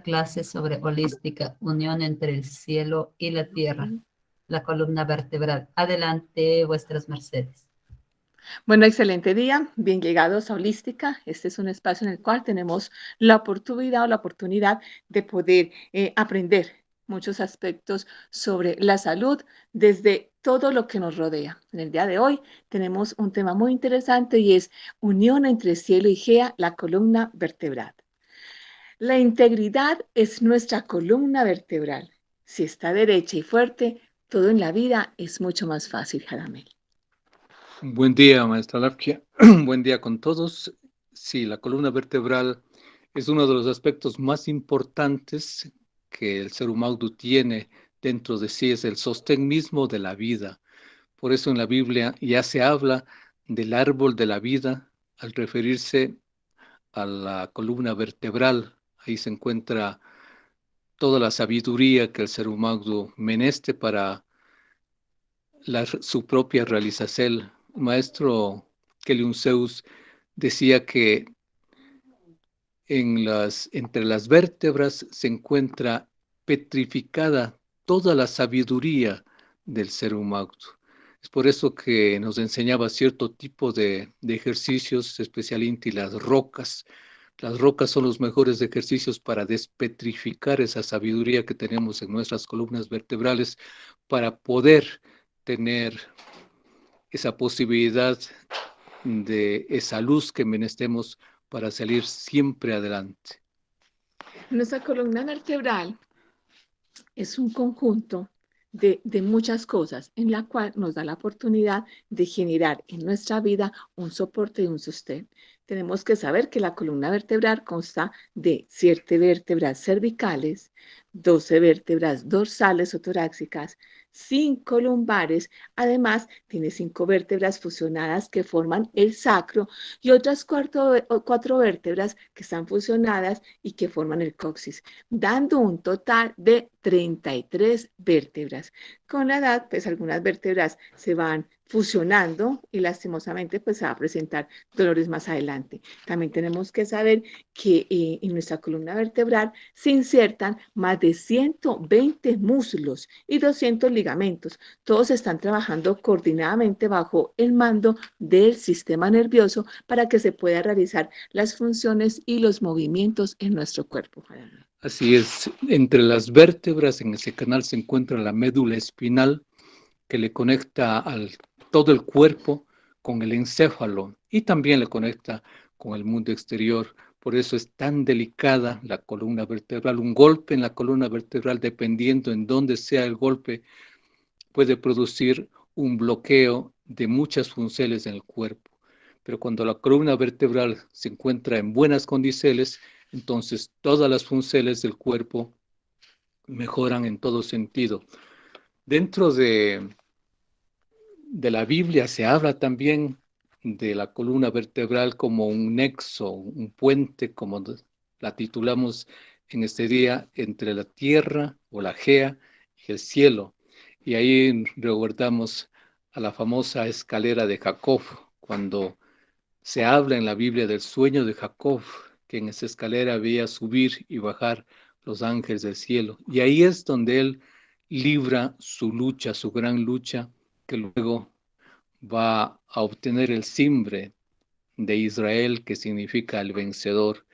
Clase sobre holística, unión entre el cielo y la tierra, la columna vertebral. Adelante, vuestras mercedes. Bueno, excelente día, bien llegados a Holística. Este es un espacio en el cual tenemos la oportunidad de poder aprender muchos aspectos sobre la salud desde todo lo que nos rodea. En el día de hoy tenemos un tema muy interesante y es unión entre cielo y gea, la columna vertebral. La integridad es nuestra columna vertebral. Si está derecha y fuerte, todo en la vida es mucho más fácil, Jaramel. Buen día, maestra Lafkia. Buen día con todos. Sí, la columna vertebral es uno de los aspectos más importantes que el ser humano tiene dentro de sí, es el sostén mismo de la vida. Por eso en la Biblia ya se habla del árbol de la vida al referirse a la columna vertebral. Ahí se encuentra toda la sabiduría que el ser humano meneste para su propia realización. El maestro Kelly Zeus decía que entre las vértebras se encuentra petrificada toda la sabiduría del ser humano. Es por eso que nos enseñaba cierto tipo de ejercicios, especialmente las rocas. Las rocas son los mejores ejercicios para despetrificar esa sabiduría que tenemos en nuestras columnas vertebrales para poder tener esa posibilidad de esa luz que menestemos para salir siempre adelante. Nuestra columna vertebral es un conjunto de muchas cosas en la cual nos da la oportunidad de generar en nuestra vida un soporte y un sostén. Tenemos que saber que la columna vertebral consta de 7 vértebras cervicales, 12 vértebras dorsales o torácicas, 5 lumbares, además tiene 5 vértebras fusionadas que forman el sacro y otras 4 vértebras que están fusionadas y que forman el coxis, dando un total de 33 vértebras. Con la edad, pues algunas vértebras se van fusionando y lastimosamente pues se va a presentar dolores más adelante. También tenemos que saber que en nuestra columna vertebral se insertan más de 120 músculos y 200 ligamentos. Todos están trabajando coordinadamente bajo el mando del sistema nervioso para que se pueda realizar las funciones y los movimientos en nuestro cuerpo. Así es, entre las vértebras en ese canal se encuentra la médula espinal que le conecta todo el cuerpo con el encéfalo y también le conecta con el mundo exterior. Por eso es tan delicada la columna vertebral. Un golpe en la columna vertebral, dependiendo en dónde sea el golpe, puede producir un bloqueo de muchas funciones en el cuerpo. Pero cuando la columna vertebral se encuentra en buenas condiciones, entonces todas las funciones del cuerpo mejoran en todo sentido. Dentro de la Biblia se habla también de la columna vertebral como un nexo, un puente, como la titulamos en este día, entre la tierra o la Gea y el cielo. Y ahí recordamos a la famosa escalera de Jacob, cuando se habla en la Biblia del sueño de Jacob, que en esa escalera veía subir y bajar los ángeles del cielo. Y ahí es donde él libra su lucha, su gran lucha, que luego va a obtener el cimbre de Israel, que significa el vencedor.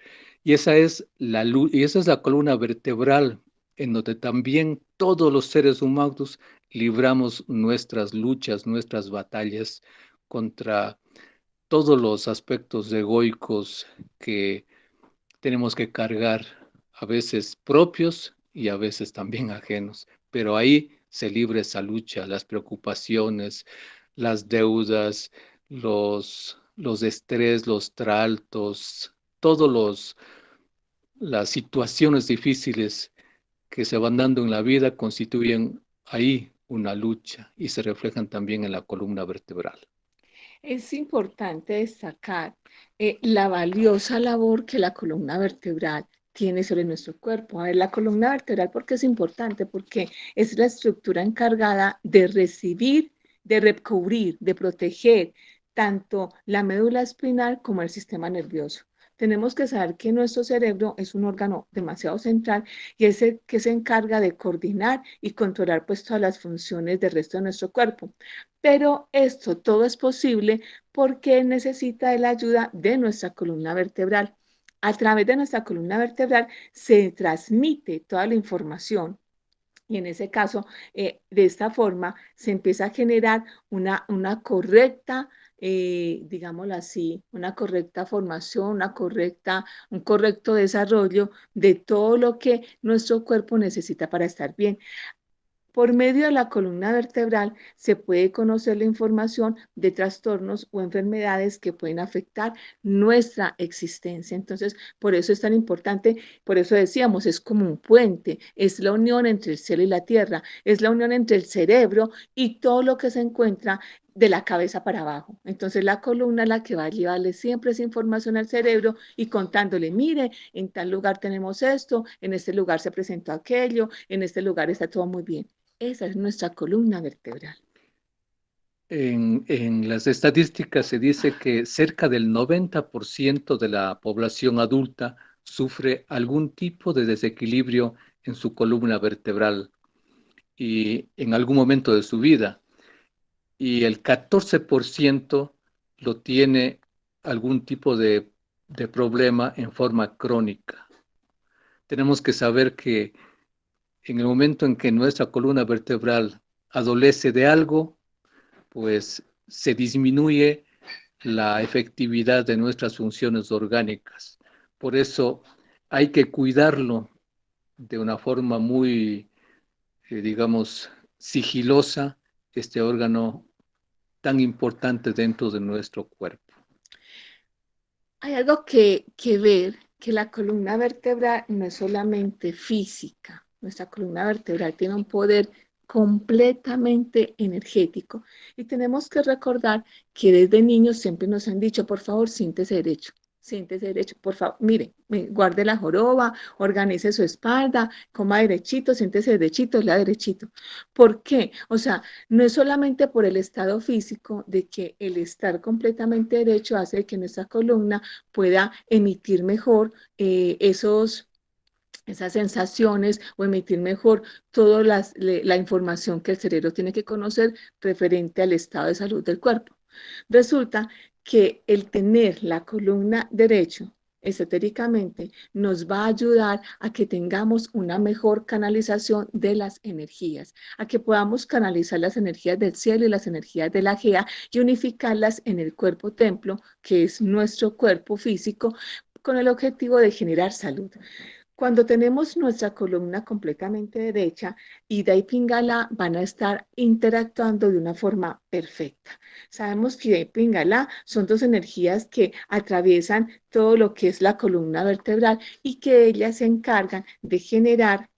Y esa es la columna vertebral en donde también todos los seres humanos libramos nuestras luchas, nuestras batallas contra todos los aspectos egoicos que tenemos que cargar, a veces propios y a veces también ajenos. Pero ahí se libra esa lucha, las preocupaciones, las deudas, los estrés, los traltos, todas las situaciones difíciles que se van dando en la vida constituyen ahí una lucha y se reflejan también en la columna vertebral. Es importante destacar la valiosa labor que la columna vertebral tiene sobre nuestro cuerpo. A ver, la columna vertebral, ¿por qué es importante? Porque es la estructura encargada de recibir, de recubrir, de proteger tanto la médula espinal como el sistema nervioso. Tenemos que saber que nuestro cerebro es un órgano demasiado central y es el que se encarga de coordinar y controlar pues todas las funciones del resto de nuestro cuerpo. Pero esto todo es posible porque necesita de la ayuda de nuestra columna vertebral. A través de nuestra columna vertebral se transmite toda la información y en ese caso, de esta forma, se empieza a generar una correcta, digámoslo así, una correcta formación, un correcto desarrollo de todo lo que nuestro cuerpo necesita para estar bien. Por medio de la columna vertebral se puede conocer la información de trastornos o enfermedades que pueden afectar nuestra existencia. Entonces, por eso es tan importante, por eso decíamos, es como un puente, es la unión entre el cielo y la tierra, es la unión entre el cerebro y todo lo que se encuentra de la cabeza para abajo. Entonces, la columna es la que va a llevarle siempre esa información al cerebro y contándole, mire, en tal lugar tenemos esto, en este lugar se presentó aquello, en este lugar está todo muy bien. Esa es nuestra columna vertebral. En las estadísticas se dice que cerca del 90% de la población adulta sufre algún tipo de desequilibrio en su columna vertebral y en algún momento de su vida. Y el 14% lo tiene algún tipo de problema en forma crónica. Tenemos que saber que en el momento en que nuestra columna vertebral adolece de algo, pues se disminuye la efectividad de nuestras funciones orgánicas. Por eso hay que cuidarlo de una forma muy, digamos, sigilosa, este órgano tan importante dentro de nuestro cuerpo. Hay algo que ver, que la columna vertebral no es solamente física. Nuestra columna vertebral tiene un poder completamente energético. Y tenemos que recordar que desde niños siempre nos han dicho, por favor, siéntese derecho, por favor, mire, guarde la joroba, organice su espalda, coma derechito, siéntese derechito, la derechito. ¿Por qué? O sea, no es solamente por el estado físico de que el estar completamente derecho hace que nuestra columna pueda emitir mejor esas sensaciones o emitir mejor toda la información que el cerebro tiene que conocer referente al estado de salud del cuerpo. Resulta que el tener la columna derecho esotéricamente nos va a ayudar a que tengamos una mejor canalización de las energías, a que podamos canalizar las energías del cielo y las energías de la Gea y unificarlas en el cuerpo templo, que es nuestro cuerpo físico, con el objetivo de generar salud. Cuando tenemos nuestra columna completamente derecha, Ida y Pingala van a estar interactuando de una forma perfecta. Sabemos que Ida y Pingala son dos energías que atraviesan todo lo que es la columna vertebral y que ellas se encargan de generar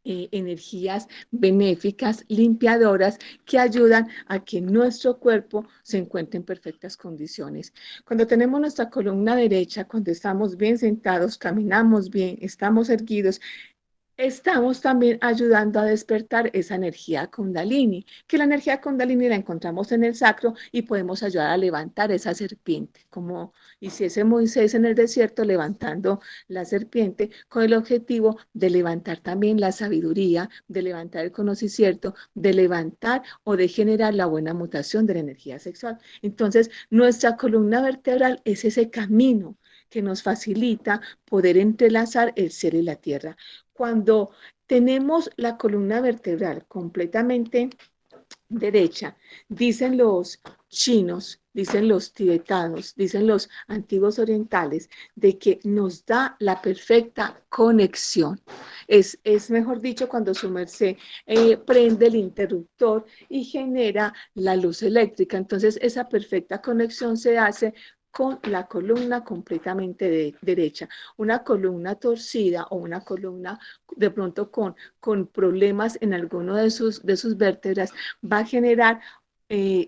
energías benéficas, limpiadoras, que ayudan a que nuestro cuerpo se encuentre en perfectas condiciones. Cuando tenemos nuestra columna derecha, cuando estamos bien sentados, caminamos bien, estamos erguidos, estamos también ayudando a despertar esa energía Kundalini, que la energía Kundalini la encontramos en el sacro y podemos ayudar a levantar esa serpiente, como hiciese Moisés en el desierto levantando la serpiente con el objetivo de levantar también la sabiduría, de levantar el conocimiento, de levantar o de generar la buena mutación de la energía sexual. Entonces, nuestra columna vertebral es ese camino que nos facilita poder entrelazar el cielo y la tierra. Cuando tenemos la columna vertebral completamente derecha, dicen los chinos, dicen los tibetanos, dicen los antiguos orientales, de que nos da la perfecta conexión. Es mejor dicho, cuando su merced prende el interruptor y genera la luz eléctrica. Entonces, esa perfecta conexión se hace con la columna completamente derecha. Una columna torcida o una columna de pronto con problemas en alguno de sus vértebras va a generar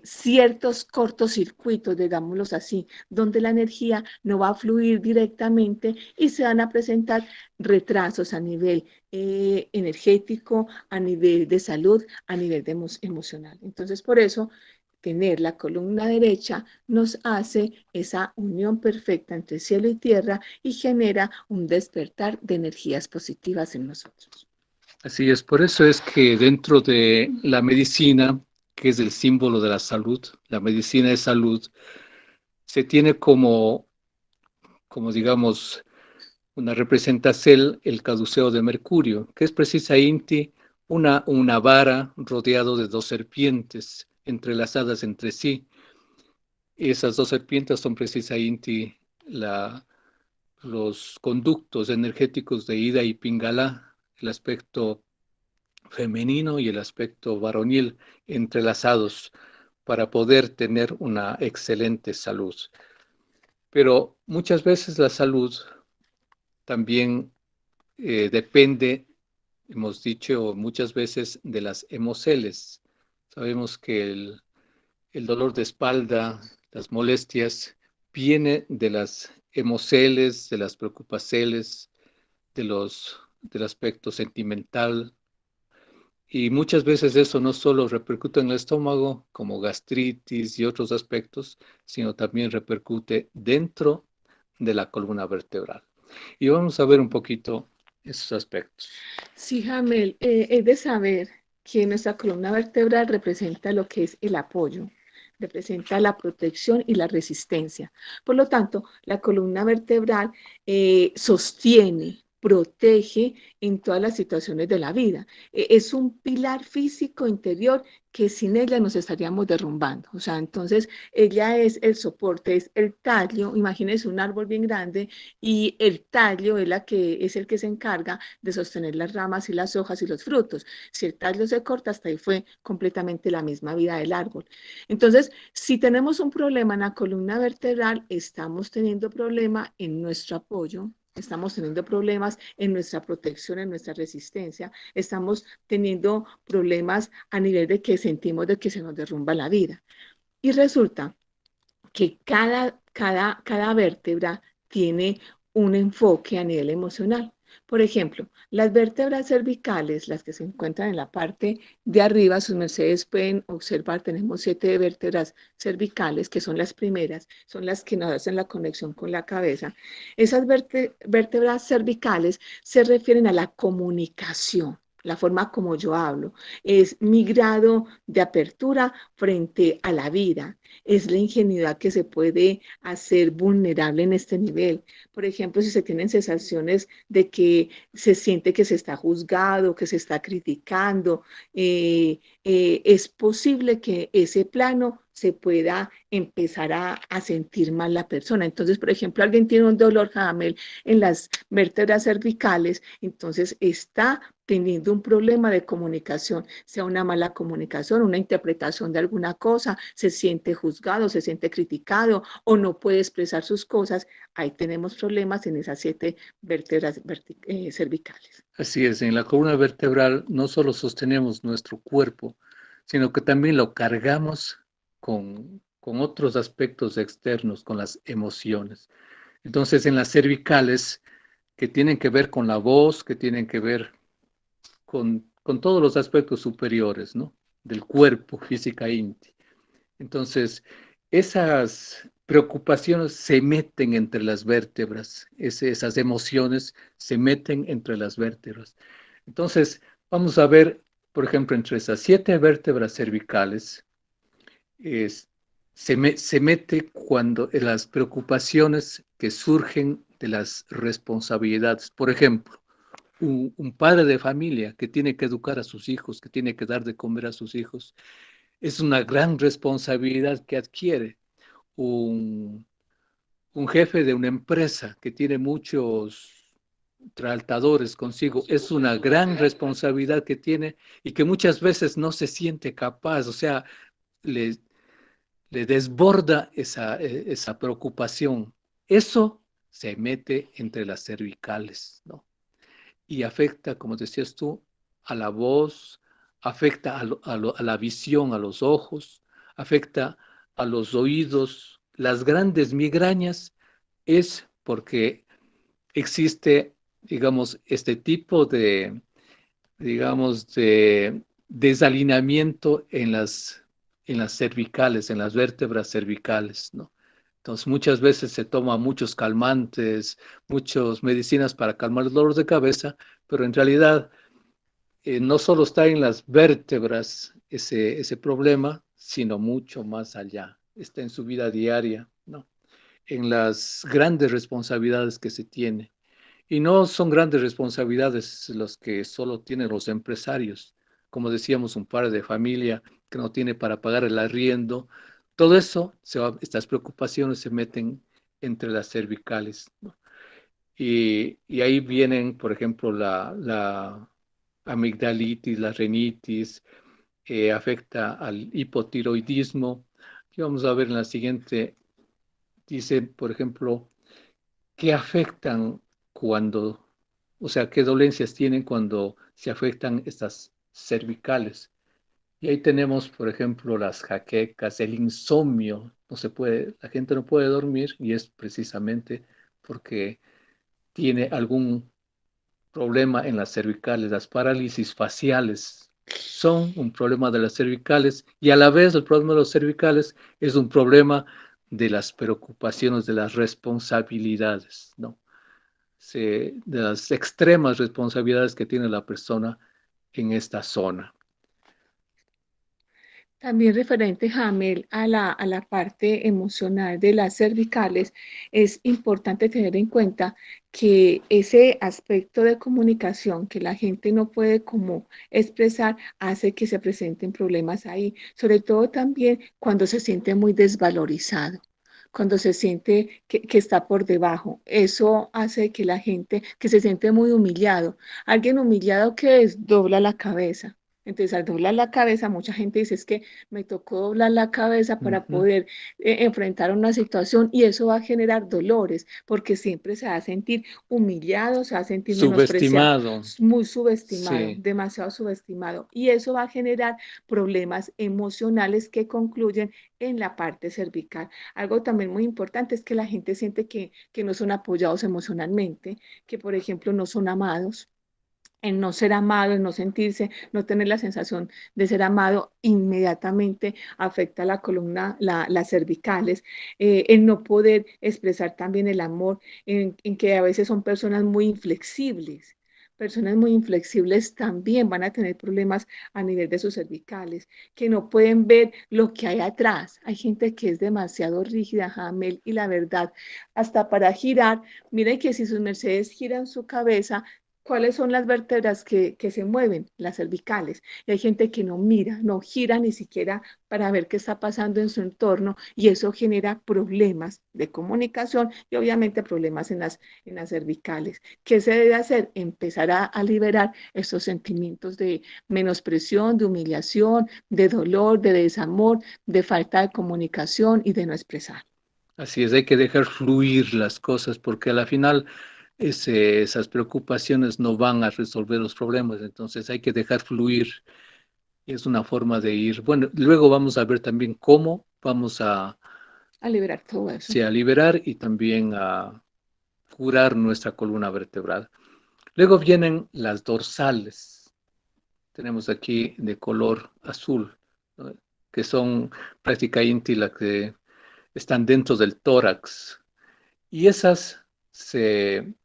ciertos cortocircuitos, digámoslos así, donde la energía no va a fluir directamente y se van a presentar retrasos a nivel energético, a nivel de salud, a nivel emocional. Entonces, por eso tener la columna derecha nos hace esa unión perfecta entre cielo y tierra y genera un despertar de energías positivas en nosotros. Así es, por eso es que dentro de la medicina, que es el símbolo de la salud, la medicina de salud, se tiene como digamos, una representación el caduceo de Mercurio, que es precisamente una vara rodeado de dos serpientes entrelazadas entre sí. Esas dos serpientes son precisamente los conductos energéticos de Ida y Pingala, el aspecto femenino y el aspecto varonil entrelazados para poder tener una excelente salud. Pero muchas veces la salud también depende, hemos dicho muchas veces, de las hemoceles. Sabemos que el dolor de espalda, las molestias, viene de las hemoceles, de las preocupaciones, del aspecto sentimental. Y muchas veces eso no solo repercute en el estómago, como gastritis y otros aspectos, sino también repercute dentro de la columna vertebral. Y vamos a ver un poquito esos aspectos. Sí, Jamel, es de saber que nuestra columna vertebral representa lo que es el apoyo, representa la protección y la resistencia. Por lo tanto, la columna vertebral sostiene, protege en todas las situaciones de la vida. Es un pilar físico interior que sin ella nos estaríamos derrumbando. O sea, entonces ella es el soporte, es el tallo. Imagínense un árbol bien grande y el tallo es el que se encarga de sostener las ramas y las hojas y los frutos. Si el tallo se corta, hasta ahí fue completamente la misma vida del árbol. Entonces, si tenemos un problema en la columna vertebral, estamos teniendo problema en nuestro apoyo, estamos teniendo problemas en nuestra protección, en nuestra resistencia, estamos teniendo problemas a nivel de que sentimos de que se nos derrumba la vida. Y resulta que cada vértebra tiene un enfoque a nivel emocional. Por ejemplo, las vértebras cervicales, las que se encuentran en la parte de arriba, sus mercedes pueden observar, tenemos 7 vértebras cervicales, que son las primeras, son las que nos hacen la conexión con la cabeza. Esas vértebras cervicales se refieren a la comunicación, la forma como yo hablo, es mi grado de apertura frente a la vida, es la ingenuidad que se puede hacer vulnerable en este nivel. Por ejemplo, si se tienen sensaciones de que se siente que se está juzgado, que se está criticando, es posible que ese plano se pueda empezar a sentir mal la persona. Entonces, por ejemplo, alguien tiene un dolor, Jamel, en las vértebras cervicales, entonces está teniendo un problema de comunicación, sea una mala comunicación, una interpretación de alguna cosa, se siente juzgado, se siente criticado o no puede expresar sus cosas, ahí tenemos problemas en esas 7 vértebras cervicales. Así es, en la columna vertebral no solo sostenemos nuestro cuerpo, sino que también lo cargamos con otros aspectos externos, con las emociones. Entonces, en las cervicales, que tienen que ver con la voz, que tienen que ver con todos los aspectos superiores, ¿no? Del cuerpo, físicamente. Entonces, esas preocupaciones se meten entre las vértebras, esas emociones se meten entre las vértebras. Entonces, vamos a ver, por ejemplo, entre esas 7 vértebras cervicales, se mete cuando las preocupaciones que surgen de las responsabilidades. Por ejemplo, un padre de familia que tiene que educar a sus hijos, que tiene que dar de comer a sus hijos, es una gran responsabilidad que adquiere. Un, un jefe de una empresa que tiene muchos trabajadores consigo, es una gran responsabilidad que tiene y que muchas veces no se siente capaz, o sea, le, le desborda esa preocupación. Eso se mete entre las cervicales, ¿no? Y afecta, como decías tú, a la voz, afecta a la visión, a los ojos, afecta a los oídos. Las grandes migrañas es porque existe, digamos, este tipo digamos, de desalineamiento en las cervicales, en las vértebras cervicales, ¿no? Entonces, muchas veces se toman muchos calmantes, muchas medicinas para calmar el dolor de cabeza, pero en realidad no solo está en las vértebras ese problema, sino mucho más allá. Está en su vida diaria, ¿no? En las grandes responsabilidades que se tiene. Y no son grandes responsabilidades los que solo tienen los empresarios. Como decíamos, un padre de familia que no tiene para pagar el arriendo. Todo eso, estas preocupaciones se meten entre las cervicales, ¿no? Y ahí vienen, por ejemplo, la amigdalitis, la rinitis, afecta al hipotiroidismo. Y vamos a ver en la siguiente, dice, por ejemplo, qué afectan cuando, o sea, qué dolencias tienen cuando se afectan estas cervicales. Y ahí tenemos, por ejemplo, las jaquecas, el insomnio. No se puede, la gente no puede dormir y es precisamente porque tiene algún problema en las cervicales. Las parálisis faciales son un problema de las cervicales y a la vez el problema de las cervicales es un problema de las preocupaciones, de las responsabilidades, ¿no? De las extremas responsabilidades que tiene la persona en esta zona. También referente, Jamel, a la parte emocional de las cervicales, es importante tener en cuenta que ese aspecto de comunicación que la gente no puede como expresar hace que se presenten problemas ahí, sobre todo también cuando se siente muy desvalorizado. Cuando se siente que está por debajo, eso hace que la gente que se siente muy humillado, alguien humillado que es, dobla la cabeza. Entonces, al doblar la cabeza, mucha gente dice, es que me tocó doblar la cabeza para Ujú. poder enfrentar una situación y eso va a generar dolores, porque siempre se va a sentir humillado, se va a sentir menospreciado, Subestimado, muy subestimado, sí, demasiado subestimado. Y eso va a generar problemas emocionales que concluyen en la parte cervical. Algo también muy importante es que la gente siente que no son apoyados emocionalmente, que por ejemplo no son amados, el no ser amado, el no sentirse, no tener la sensación de ser amado, inmediatamente afecta la columna, las cervicales, el no poder expresar también el amor, en que a veces son personas muy inflexibles. Personas muy inflexibles también van a tener problemas a nivel de sus cervicales, que no pueden ver lo que hay atrás. Hay gente que es demasiado rígida, Jamel, y la verdad, hasta para girar, miren que si sus mercedes giran su cabeza, ¿cuáles son las vértebras que se mueven? Las cervicales. Y hay gente que no mira, no gira ni siquiera para ver qué está pasando en su entorno y eso genera problemas de comunicación y obviamente problemas en las cervicales. ¿Qué se debe hacer? Empezar a liberar esos sentimientos de menospresión, de humillación, de dolor, de desamor, de falta de comunicación y de no expresar. así es, hay que dejar fluir las cosas porque a la final esas preocupaciones no van a resolver los problemas, entonces hay que dejar fluir. Es una forma de ir. Bueno, luego vamos a ver también cómo vamos A liberar todo eso. sí, a liberar y también a curar nuestra columna vertebral. Luego vienen las dorsales. Tenemos aquí de color azul, ¿no? Que son prácticamente las que están dentro del tórax. Y esas se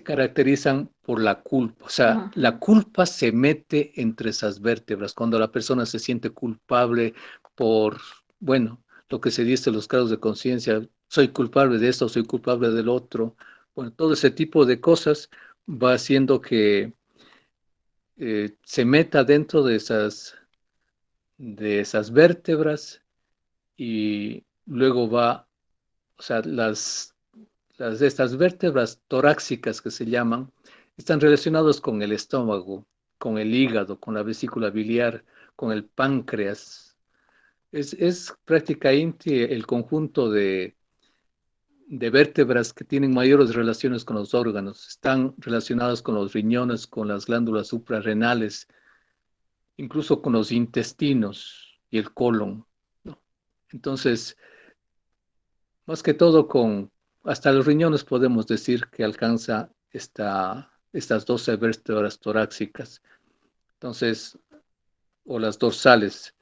caracterizan por la culpa. O sea, Ajá. la culpa se mete entre esas vértebras. Cuando la persona se siente culpable por, bueno, lo que se dice en los casos de conciencia, soy culpable de esto, soy culpable del otro. Bueno, todo ese tipo de cosas va haciendo que se meta dentro de esas vértebras y luego va, o sea, estas vértebras torácicas que se llaman, están relacionadas con el estómago, con el hígado, con la vesícula biliar, con el páncreas. Es prácticamente el conjunto de vértebras que tienen mayores relaciones con los órganos. Están relacionadas con los riñones, con las glándulas suprarrenales, incluso con los intestinos y el colon, ¿no? Entonces, más que todo hasta los riñones podemos decir que alcanza estas 12 vértebras torácicas. Entonces, o las dorsales.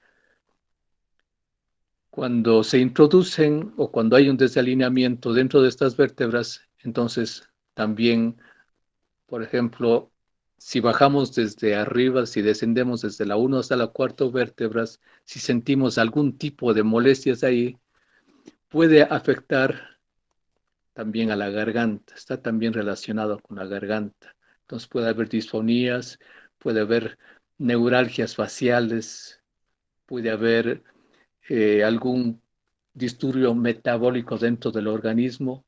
Cuando se introducen o cuando hay un desalineamiento dentro de estas vértebras, entonces también, por ejemplo, si bajamos desde arriba, si descendemos desde la 1 hasta la 4 vértebras, si sentimos algún tipo de molestias ahí, puede afectar también a la garganta, está también relacionado con la garganta. Entonces puede haber disfonías, puede haber neuralgias faciales, puede haber algún disturbio metabólico dentro del organismo,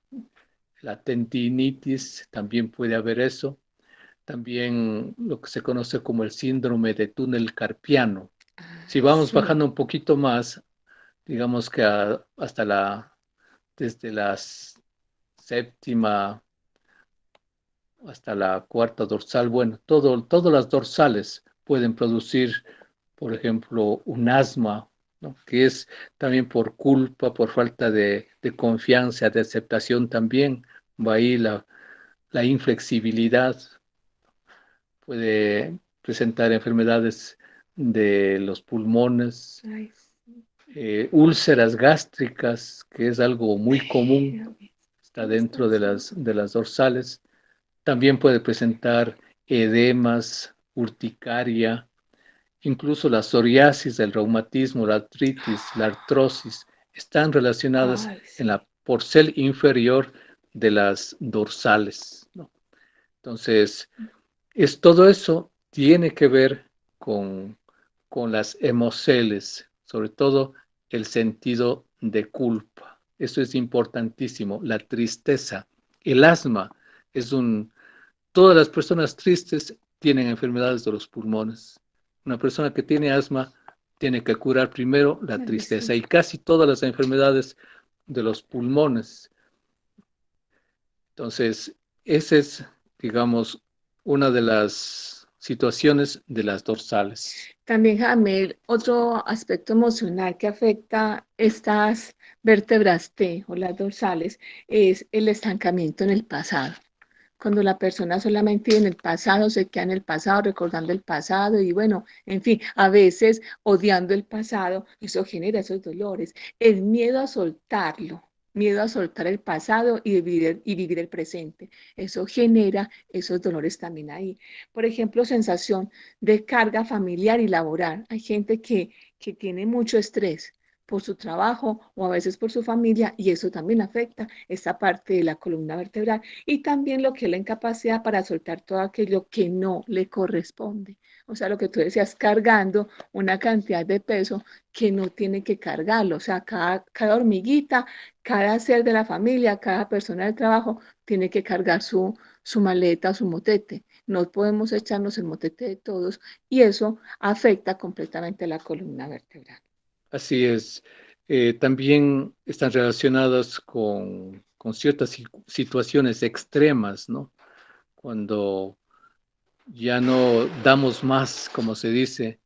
la tendinitis, también puede haber eso. También lo que se conoce como el síndrome de túnel carpiano. Si vamos Sí. bajando un poquito más, digamos que desde la séptima hasta la cuarta dorsal, bueno, todas las dorsales pueden producir, por ejemplo, un asma, ¿no? Que es también por culpa, por falta de confianza, de aceptación también. Va ahí la inflexibilidad, puede presentar enfermedades de los pulmones, Ay, sí. úlceras gástricas, que es algo muy común, está ¿Dónde está dentro eso? de las dorsales. También puede presentar edemas, urticaria, incluso la psoriasis, el reumatismo, la artritis, la artrosis, están relacionadas Ay, en sí. la porcel inferior de las dorsales, ¿no? Entonces, todo eso tiene que ver con las emociones, sobre todo el sentido de culpa. Eso es importantísimo, la tristeza. El asma es todas las personas tristes tienen enfermedades de los pulmones. Una persona que tiene asma tiene que curar primero la Ay, tristeza sí. y casi todas las enfermedades de los pulmones. Entonces, esa es, digamos, una de las situaciones de las dorsales. También, Jamel, otro aspecto emocional que afecta estas vértebras T o las dorsales es el estancamiento en el pasado. Cuando la persona solamente vive en el pasado, se queda en el pasado, recordando el pasado y bueno, en fin, a veces odiando el pasado, eso genera esos dolores. El miedo a soltar el pasado y vivir el presente. Eso genera esos dolores también ahí. Por ejemplo, sensación de carga familiar y laboral. Hay gente que tiene mucho estrés por su trabajo o a veces por su familia y eso también afecta esta parte de la columna vertebral y también lo que es la incapacidad para soltar todo aquello que no le corresponde. O sea, lo que tú decías, cargando una cantidad de peso que no tiene que cargarlo. O sea, cada hormiguita, cada ser de la familia, cada persona del trabajo tiene que cargar su maleta, su motete. No podemos echarnos el motete de todos y eso afecta completamente la columna vertebral. Así es. También están relacionadas con ciertas situaciones extremas, ¿no? Cuando ya no damos más, como se dice,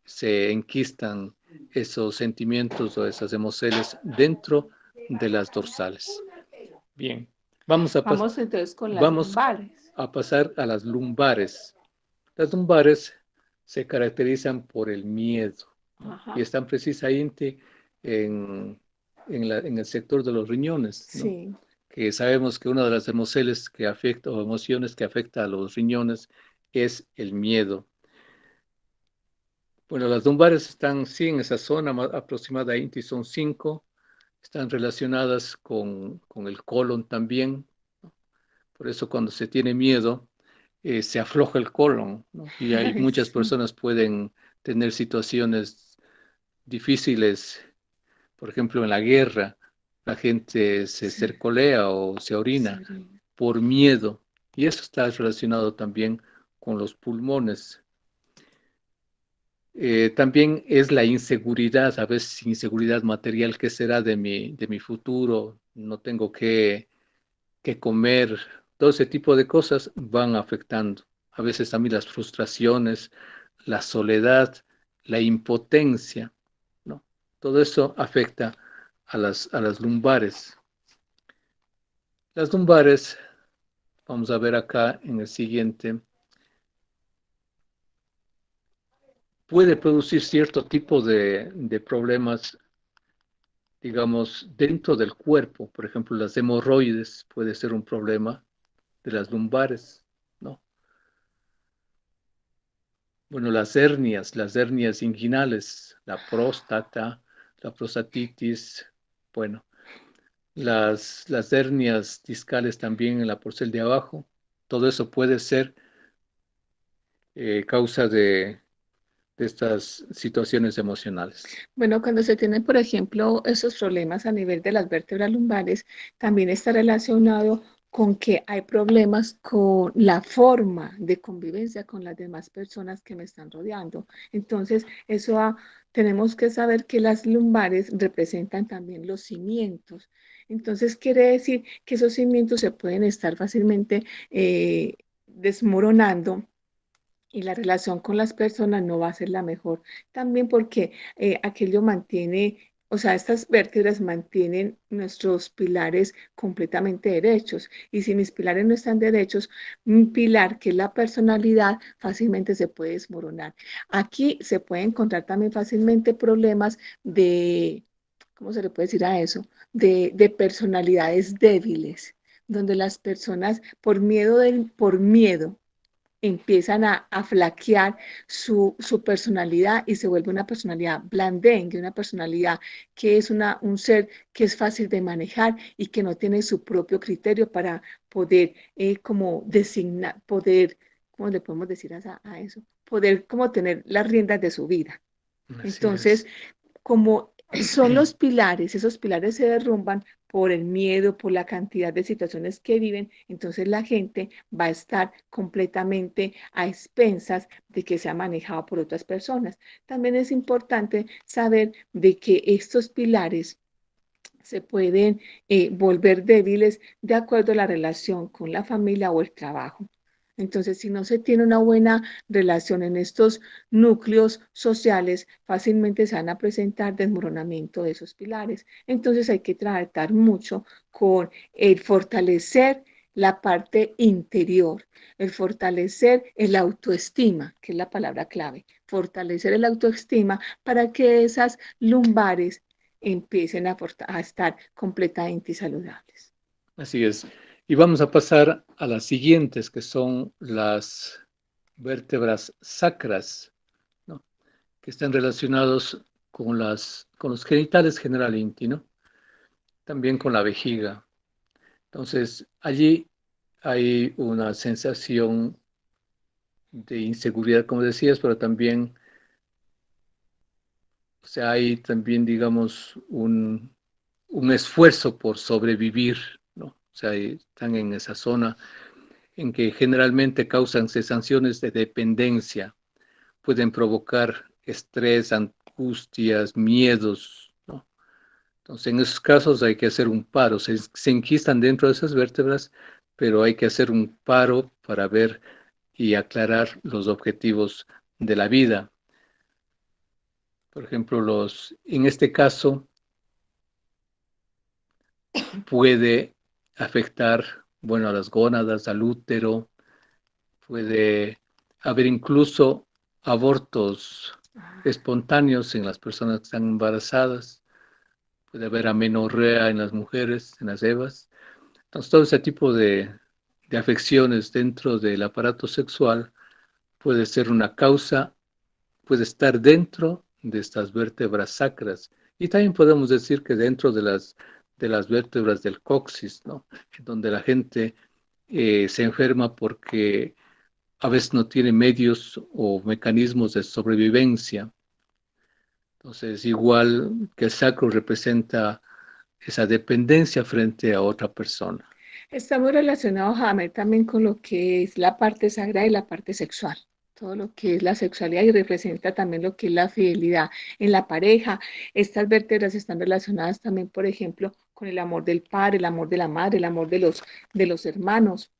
se enquistan esos sentimientos o esas emociones dentro de las dorsales. Bien, vamos a, pas- Vamos entonces con las vamos lumbares. a pasar a las lumbares. Las lumbares se caracterizan por el miedo, ¿no? Y Ajá, están precisamente en, en el sector de los riñones, ¿no? sí. Que sabemos que una de las emociones que afecta o emociones que afecta a los riñones es el miedo. Bueno, las lumbares están, sí, en esa zona aproximadamente, son 5, están relacionadas con el colon también. Por eso cuando se tiene miedo, se afloja el colon, ¿no? Y hay Ay, muchas sí, personas pueden tener situaciones difíciles, por ejemplo, en la guerra, la gente se sí, cercolea o se orina Sabrina. por miedo, y eso está relacionado también con los pulmones. También es la inseguridad, a veces inseguridad material, ¿qué será de mi futuro? No tengo que comer, todo ese tipo de cosas van afectando. A veces también las frustraciones, la soledad, la impotencia, ¿no? Todo eso afecta a las lumbares. Las lumbares, vamos a ver acá en el siguiente, puede producir cierto tipo de problemas digamos, dentro del cuerpo. Por ejemplo, las hemorroides puede ser un problema de las lumbares, ¿no? Bueno, las hernias inguinales, la próstata, la prostatitis, bueno, las hernias discales también en la porcel de abajo, todo eso puede ser causa de estas situaciones emocionales. Bueno, cuando se tienen, por ejemplo, esos problemas a nivel de las vértebras lumbares, también está relacionado con que hay problemas con la forma de convivencia con las demás personas que me están rodeando. Entonces, tenemos que saber que las lumbares representan también los cimientos. Entonces, quiere decir que esos cimientos se pueden estar fácilmente desmoronando y la relación con las personas no va a ser la mejor. También porque aquello mantiene, o sea, estas vértebras mantienen nuestros pilares completamente derechos. Y si mis pilares no están derechos, un pilar que es la personalidad fácilmente se puede desmoronar. Aquí se puede encontrar también fácilmente problemas de, ¿cómo se le puede decir a eso? De personalidades débiles, donde las personas por miedo empiezan a flaquear su personalidad y se vuelve una personalidad blandengue, una personalidad que es un ser que es fácil de manejar y que no tiene su propio criterio para poder como designar, poder, ¿cómo le podemos decir a eso? Poder como tener las riendas de su vida. Así Entonces, es. como son los pilares, esos pilares se derrumban por el miedo, por la cantidad de situaciones que viven, entonces la gente va a estar completamente a expensas de que sea manejado por otras personas. También es importante saber de que estos pilares se pueden volver débiles de acuerdo a la relación con la familia o el trabajo. Entonces, si no se tiene una buena relación en estos núcleos sociales, fácilmente se van a presentar desmoronamiento de esos pilares. Entonces, hay que tratar mucho con el fortalecer la parte interior, el fortalecer el autoestima, que es la palabra clave, fortalecer el autoestima para que esas lumbares empiecen a estar completamente saludables. Así es. Y vamos a pasar a las siguientes, que son las vértebras sacras, ¿no? Que están relacionados con los genitales generalmente, ¿no? También con la vejiga. Entonces, allí hay una sensación de inseguridad, como decías, pero también, o sea, hay también, digamos, un esfuerzo por sobrevivir, ¿no? O sea, están en esa zona en que generalmente causan sensaciones de dependencia, pueden provocar estrés, angustias, miedos, ¿no? Entonces, en esos casos hay que hacer un paro, se enquistan dentro de esas vértebras, pero hay que hacer un paro para ver y aclarar los objetivos de la vida. Por ejemplo, en este caso puede afectar, bueno, a las gónadas, al útero, puede haber incluso abortos espontáneos en las personas que están embarazadas, puede haber amenorrea en las mujeres, en las evas. Entonces, todo ese tipo de afecciones dentro del aparato sexual puede ser una causa, puede estar dentro de estas vértebras sacras. Y también podemos decir que dentro de las vértebras del coxis, ¿no? Donde la gente se enferma porque a veces no tiene medios o mecanismos de sobrevivencia. Entonces, igual que el sacro representa esa dependencia frente a otra persona. Está muy relacionado, Jaime, también con lo que es la parte sagrada y la parte sexual. Todo lo que es la sexualidad y representa también lo que es la fidelidad en la pareja. Estas vértebras están relacionadas también, por ejemplo, con el amor del padre, el amor de la madre, el amor de los hermanos.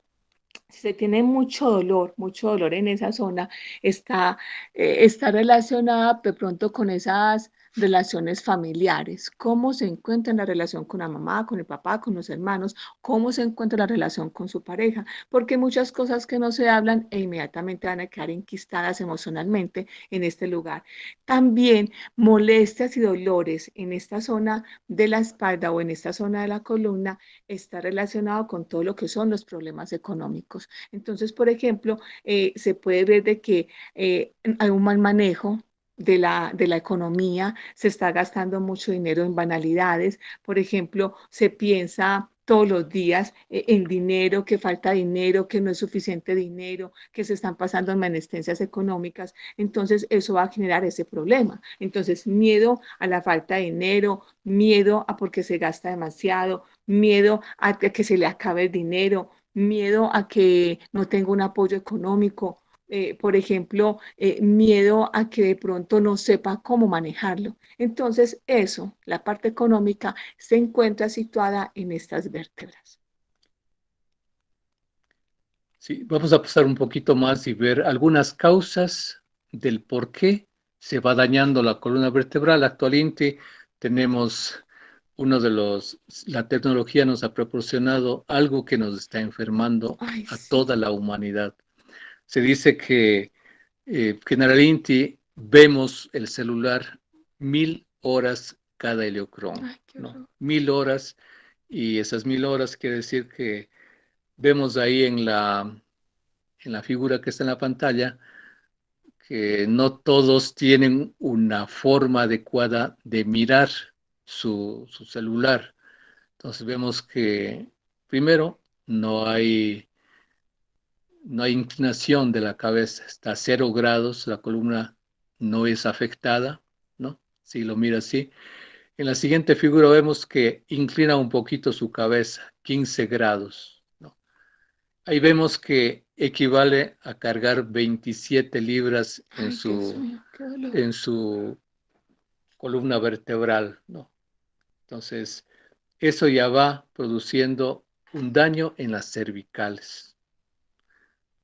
Si se tiene mucho dolor en esa zona, está relacionada de pronto con esas relaciones familiares, cómo se encuentra en la relación con la mamá, con el papá, con los hermanos, cómo se encuentra la relación con su pareja, porque hay muchas cosas que no se hablan e inmediatamente van a quedar enquistadas emocionalmente en este lugar. También molestias y dolores en esta zona de la espalda o en esta zona de la columna está relacionado con todo lo que son los problemas económicos. Entonces, por ejemplo, se puede ver de que hay un mal manejo de la economía, se está gastando mucho dinero en banalidades. Por ejemplo, se piensa todos los días en dinero, que falta dinero, que no es suficiente dinero, que se están pasando en menestencias económicas. Entonces, eso va a generar ese problema. Entonces, miedo a la falta de dinero, miedo a porque se gasta demasiado, miedo a que se le acabe el dinero, miedo a que no tenga un apoyo económico, por ejemplo, miedo a que de pronto no sepa cómo manejarlo. Entonces, eso, la parte económica, se encuentra situada en estas vértebras. Sí, vamos a pasar un poquito más y ver algunas causas del por qué se va dañando la columna vertebral. Actualmente tenemos la tecnología nos ha proporcionado algo que nos está enfermando Ay, a sí. toda la humanidad. Se dice que generalmente vemos el celular 1000 horas cada heliocrón, Ay, qué ¿no? horror. 1000 horas, y esas 1000 horas quiere decir que vemos ahí en la figura que está en la pantalla que no todos tienen una forma adecuada de mirar su celular. Entonces vemos que primero no hay inclinación de la cabeza, está a 0 grados, la columna no es afectada, ¿no? Si lo mira así. En la siguiente figura vemos que inclina un poquito su cabeza, 15 grados, ¿no? Ahí vemos que equivale a cargar 27 libras Ay, Dios mío, qué dolor. en su columna vertebral, ¿no? Entonces, eso ya va produciendo un daño en las cervicales.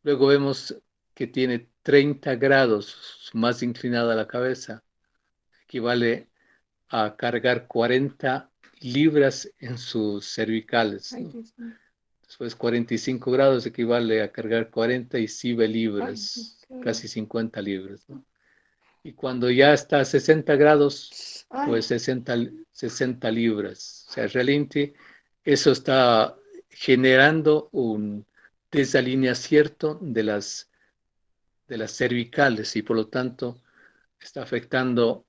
Luego vemos que tiene 30 grados más inclinada la cabeza, equivale a cargar 40 libras en sus cervicales, Ay, ¿no? Dios mío. Después 45 grados equivale a cargar 47 Ay, no, libras, qué dolor. casi 50 libras, ¿no? Y cuando ya está a 60 grados, Ay, pues 60 libras. O sea, realmente eso está generando un desalineamiento de las cervicales y por lo tanto está afectando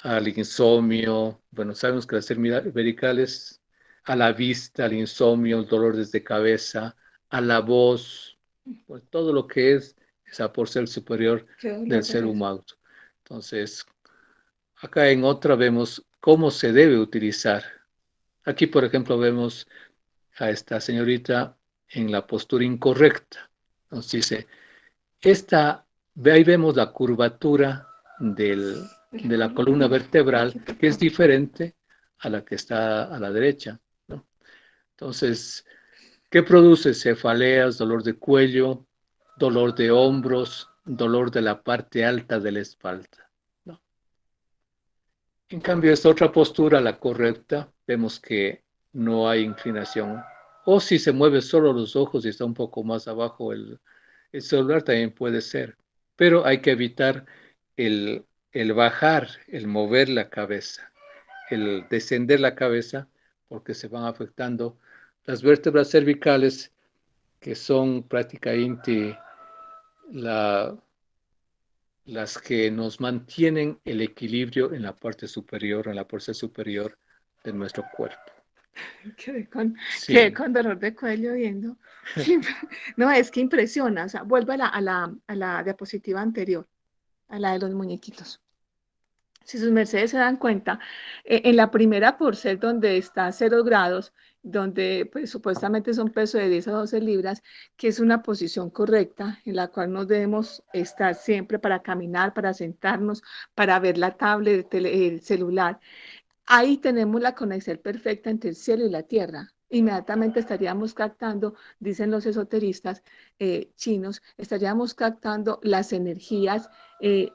al insomnio. Bueno, sabemos que las cervicales, a la vista, al insomnio, el dolor desde cabeza, a la voz, pues, todo lo que es esa porción superior qué del dolor ver ser eso. humano. Entonces, acá en otra vemos cómo se debe utilizar. Aquí, por ejemplo, vemos a esta señorita en la postura incorrecta. Nos dice, ahí vemos la curvatura de la columna vertebral, que es diferente a la que está a la derecha, ¿no? Entonces, ¿qué produce? Cefaleas, dolor de cuello, dolor de hombros, dolor de la parte alta de la espalda, ¿no? En cambio, esta otra postura, la correcta, vemos que no hay inclinación. O si se mueve solo los ojos y está un poco más abajo el celular, también puede ser. Pero hay que evitar el bajar, el mover la cabeza, el descender la cabeza, porque se van afectando las vértebras cervicales, que son prácticamente la, las que nos mantienen el equilibrio en la parte superior, en la porción superior de nuestro cuerpo. Quedé Sí, con dolor de cuello viendo. Sí, no, es que impresiona. O sea, vuelve a la diapositiva anterior, a la de los muñequitos. Si sus mercedes se dan cuenta, en la primera por ser donde está a 0 grados, donde pues, supuestamente es un peso de 10 a 12 libras, que es una posición correcta en la cual nos debemos estar siempre para caminar, para sentarnos, para ver la tablet, el celular. Ahí tenemos la conexión perfecta entre el cielo y la tierra. inmediatamente estaríamos captando, dicen los esoteristas chinos, estaríamos captando las energías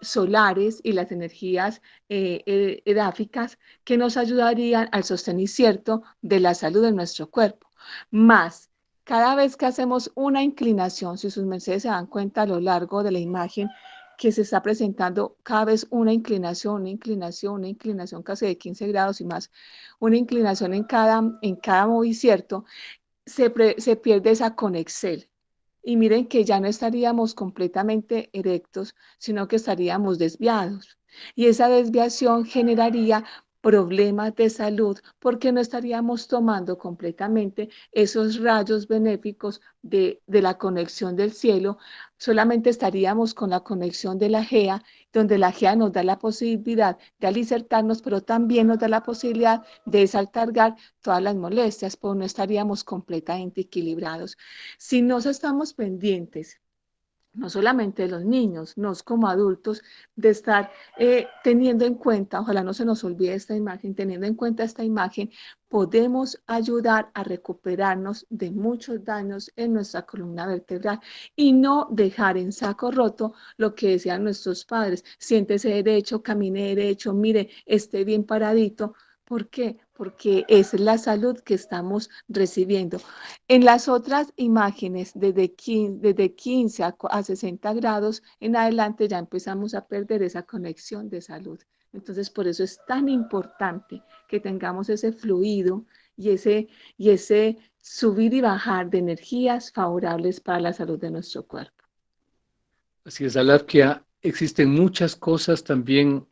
solares y las energías edáficas que nos ayudarían al sostén incierto de la salud de nuestro cuerpo. Más, cada vez que hacemos una inclinación, si sus mercedes se dan cuenta a lo largo de la imagen, que se está presentando cada vez una inclinación, casi de 15 grados y más, una inclinación en cada movimiento, se pierde esa conexión. Y miren que ya no estaríamos completamente erectos, sino que estaríamos desviados. Y esa desviación generaría problemas de salud porque no estaríamos tomando completamente esos rayos benéficos de la conexión del cielo, solamente estaríamos con la conexión de la GEA, donde la GEA nos da la posibilidad de alicertarnos, pero también nos da la posibilidad de desaltargar todas las molestias, pues no estaríamos completamente equilibrados. Si nos estamos pendientes, no solamente de los niños, nos como adultos, de estar teniendo en cuenta, ojalá no se nos olvide esta imagen, teniendo en cuenta esta imagen, podemos ayudar a recuperarnos de muchos daños en nuestra columna vertebral y no dejar en saco roto lo que decían nuestros padres, siéntese derecho, camine derecho, mire, esté bien paradito. ¿Por qué? Porque es la salud que estamos recibiendo. En las otras imágenes, desde 15 a 60 grados en adelante, ya empezamos a perder esa conexión de salud. Entonces, por eso es tan importante que tengamos ese fluido y ese subir y bajar de energías favorables para la salud de nuestro cuerpo. Así es, Alapia, existen muchas cosas también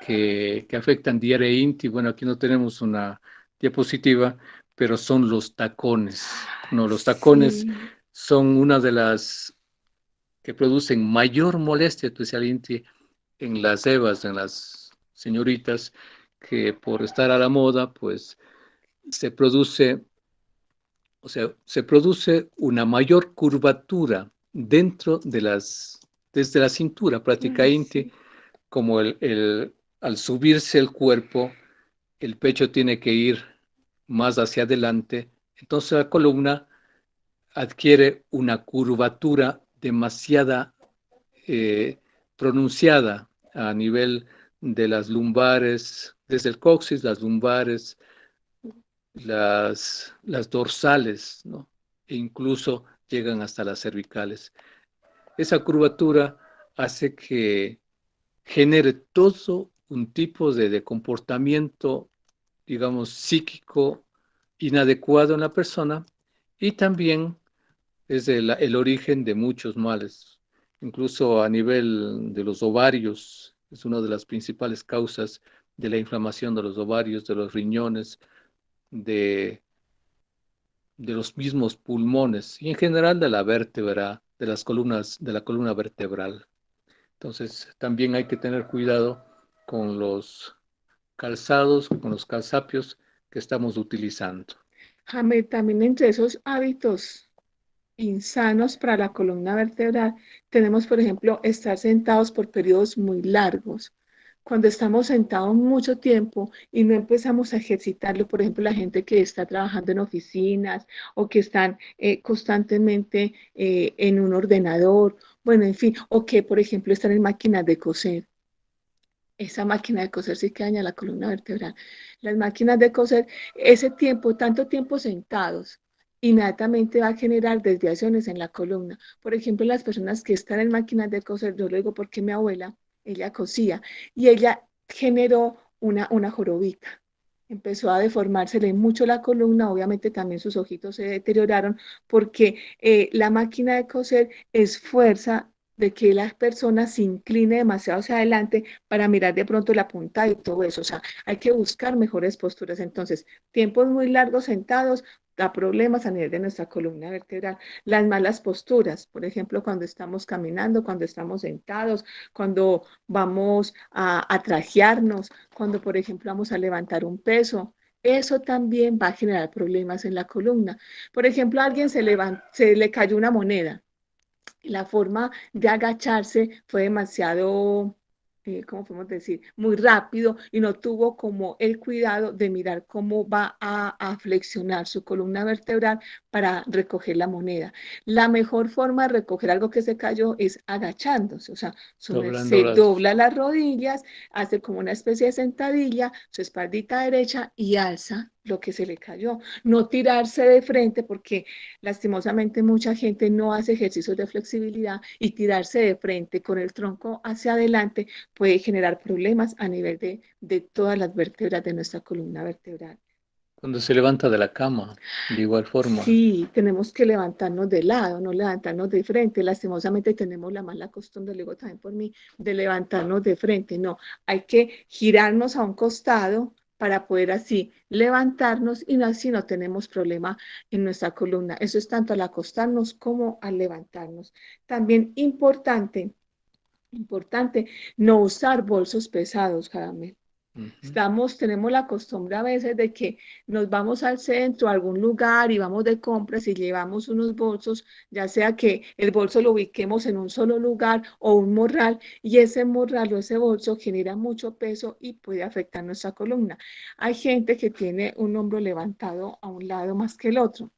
que afectan Diaria Inti. Bueno, aquí no tenemos una diapositiva, pero son los tacones. No, los tacones Sí. son una de las que producen mayor molestia, especialmente en las evas, en las señoritas, que por estar a la moda, pues se produce, o sea, se produce una mayor curvatura dentro de desde la cintura prácticamente, Sí. como al subirse el cuerpo, el pecho tiene que ir más hacia adelante, entonces la columna adquiere una curvatura demasiada eh, pronunciada a nivel de las lumbares, desde el coxis, las lumbares, las dorsales, ¿no? E incluso llegan hasta las cervicales. Esa curvatura hace que genere todo un tipo de comportamiento, digamos, psíquico inadecuado en la persona y también es el origen de muchos males, incluso a nivel de los ovarios, es una de las principales causas de la inflamación de los ovarios, de los riñones, de, de los mismos pulmones y en general de la vértebra, de las columnas, de la columna vertebral. Entonces, también hay que tener cuidado con los calzados, con los calzapios que estamos utilizando. Jaime, también entre esos hábitos insanos para la columna vertebral, tenemos, por ejemplo, estar sentados por periodos muy largos. Cuando estamos sentados mucho tiempo y no empezamos a ejercitarlo, por ejemplo, la gente que está trabajando en oficinas o que están constantemente en un ordenador, bueno, en fin, o que, por ejemplo, están en máquinas de coser. Esa máquina de coser sí que daña la columna vertebral. Las máquinas de coser, ese tiempo, tanto tiempo sentados, inmediatamente va a generar desviaciones en la columna. Por ejemplo, las personas que están en máquinas de coser, yo lo digo porque mi abuela, ella cosía y ella generó una jorobita. Empezó a deformársele mucho la columna, obviamente también sus ojitos se deterioraron porque la máquina de coser es fuerza de que la persona se incline demasiado hacia adelante para mirar de pronto la punta y todo eso. O sea, hay que buscar mejores posturas. Entonces, tiempos muy largos sentados da problemas a nivel de nuestra columna vertebral. Las malas posturas, por ejemplo, cuando estamos caminando, cuando estamos sentados, cuando vamos a trajearnos, cuando, por ejemplo, vamos a levantar un peso. Eso también va a generar problemas en la columna. Por ejemplo, a alguien se le cayó una moneda. La forma de agacharse fue demasiado ¿cómo podemos decir? Muy rápido y no tuvo como el cuidado de mirar cómo va a flexionar su columna vertebral para recoger la moneda. La mejor forma de recoger algo que se cayó es agachándose, o sea, su Doblando merced las... dobla las rodillas, hace como una especie de sentadilla, su espaldita derecha y alza lo que se le cayó. No tirarse de frente porque lastimosamente mucha gente no hace ejercicios de flexibilidad y tirarse de frente con el tronco hacia adelante puede generar problemas a nivel de todas las vértebras de nuestra columna vertebral. Cuando se levanta de la cama, de igual forma. Sí, tenemos que levantarnos de lado, no levantarnos de frente. Lastimosamente tenemos la mala costumbre, le digo también por mí, de levantarnos de frente. No, hay que girarnos a un costado para poder así levantarnos y así no tenemos problema en nuestra columna. Eso es tanto al acostarnos como al levantarnos. También importante, no usar bolsos pesados, Jaramel. Tenemos la costumbre a veces de que nos vamos al centro, a algún lugar y vamos de compras y llevamos unos bolsos, ya sea que el bolso lo ubiquemos en un solo lugar o un morral y ese morral o ese bolso genera mucho peso y puede afectar nuestra columna. Hay gente que tiene un hombro levantado a un lado más que el otro.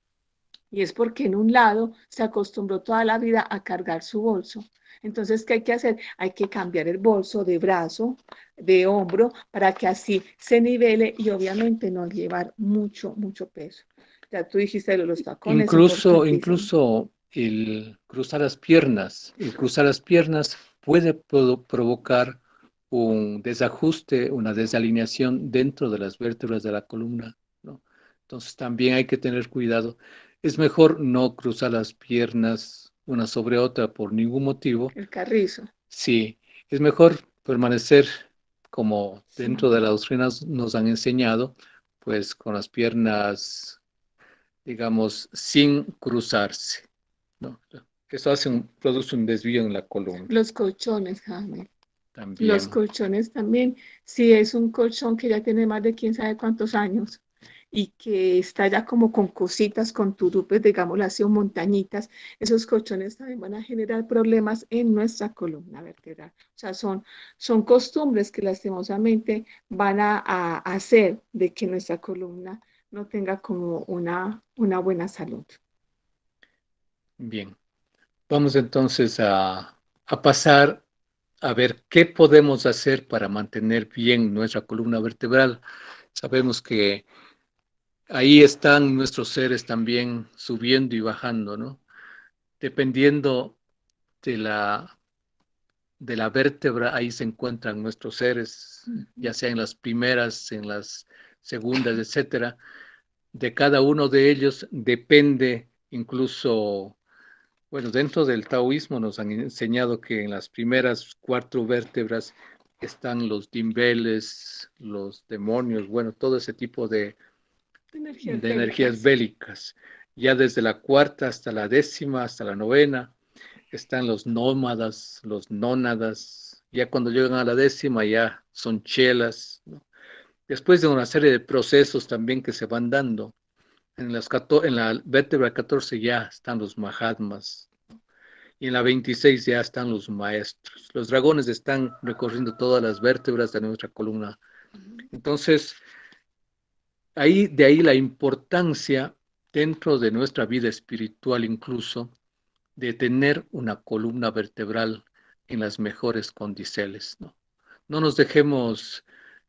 Y es porque en un lado se acostumbró toda la vida a cargar su bolso. Entonces, ¿qué hay que hacer? Hay que cambiar el bolso de brazo, de hombro, para que así se nivele y obviamente no llevar mucho peso. Ya tú dijiste los tacones, importantísimo. Incluso el cruzar las piernas puede provocar un desajuste, una desalineación dentro de las vértebras de la columna, ¿no? Entonces también hay que tener cuidado. Es mejor no cruzar las piernas una sobre otra por ningún motivo. El carrizo. Sí, es mejor permanecer como dentro Sí. de la doctrina nos han enseñado, pues con las piernas, digamos, sin cruzarse, ¿no? Eso produce un desvío en la columna Los colchones, Jaime. Los también. colchones también, si es un colchón que ya tiene más de quién sabe cuántos años y que está ya como con cositas, con turupes, digámoslo así, o montañitas, esos colchones también van a generar problemas en nuestra columna vertebral. O sea, son costumbres que lastimosamente van a hacer de que nuestra columna no tenga como una buena salud. Bien, vamos entonces a pasar a ver qué podemos hacer para mantener bien nuestra columna vertebral. Sabemos que ahí están nuestros seres también subiendo y bajando, ¿no? Dependiendo de de la vértebra, ahí se encuentran nuestros seres, ya sea en las primeras, en las segundas, etcétera. De cada uno de ellos depende incluso, bueno, dentro del taoísmo nos han enseñado que en las primeras cuatro vértebras están los dimbeles, los demonios, bueno, todo ese tipo Energías de energías bélicas. bélicas. Ya desde la cuarta hasta la décima, hasta la novena, están los nómadas, los nónadas. Ya cuando llegan a la décima ya son chelas, ¿no? Después de una serie de procesos también que se van dando, en la vértebra 14 ya están los mahatmas, ¿no? Y en la 26 ya están los maestros. Los dragones están recorriendo todas las vértebras de nuestra columna. Entonces, de ahí la importancia dentro de nuestra vida espiritual incluso de tener una columna vertebral en las mejores condiciones, ¿no? No nos dejemos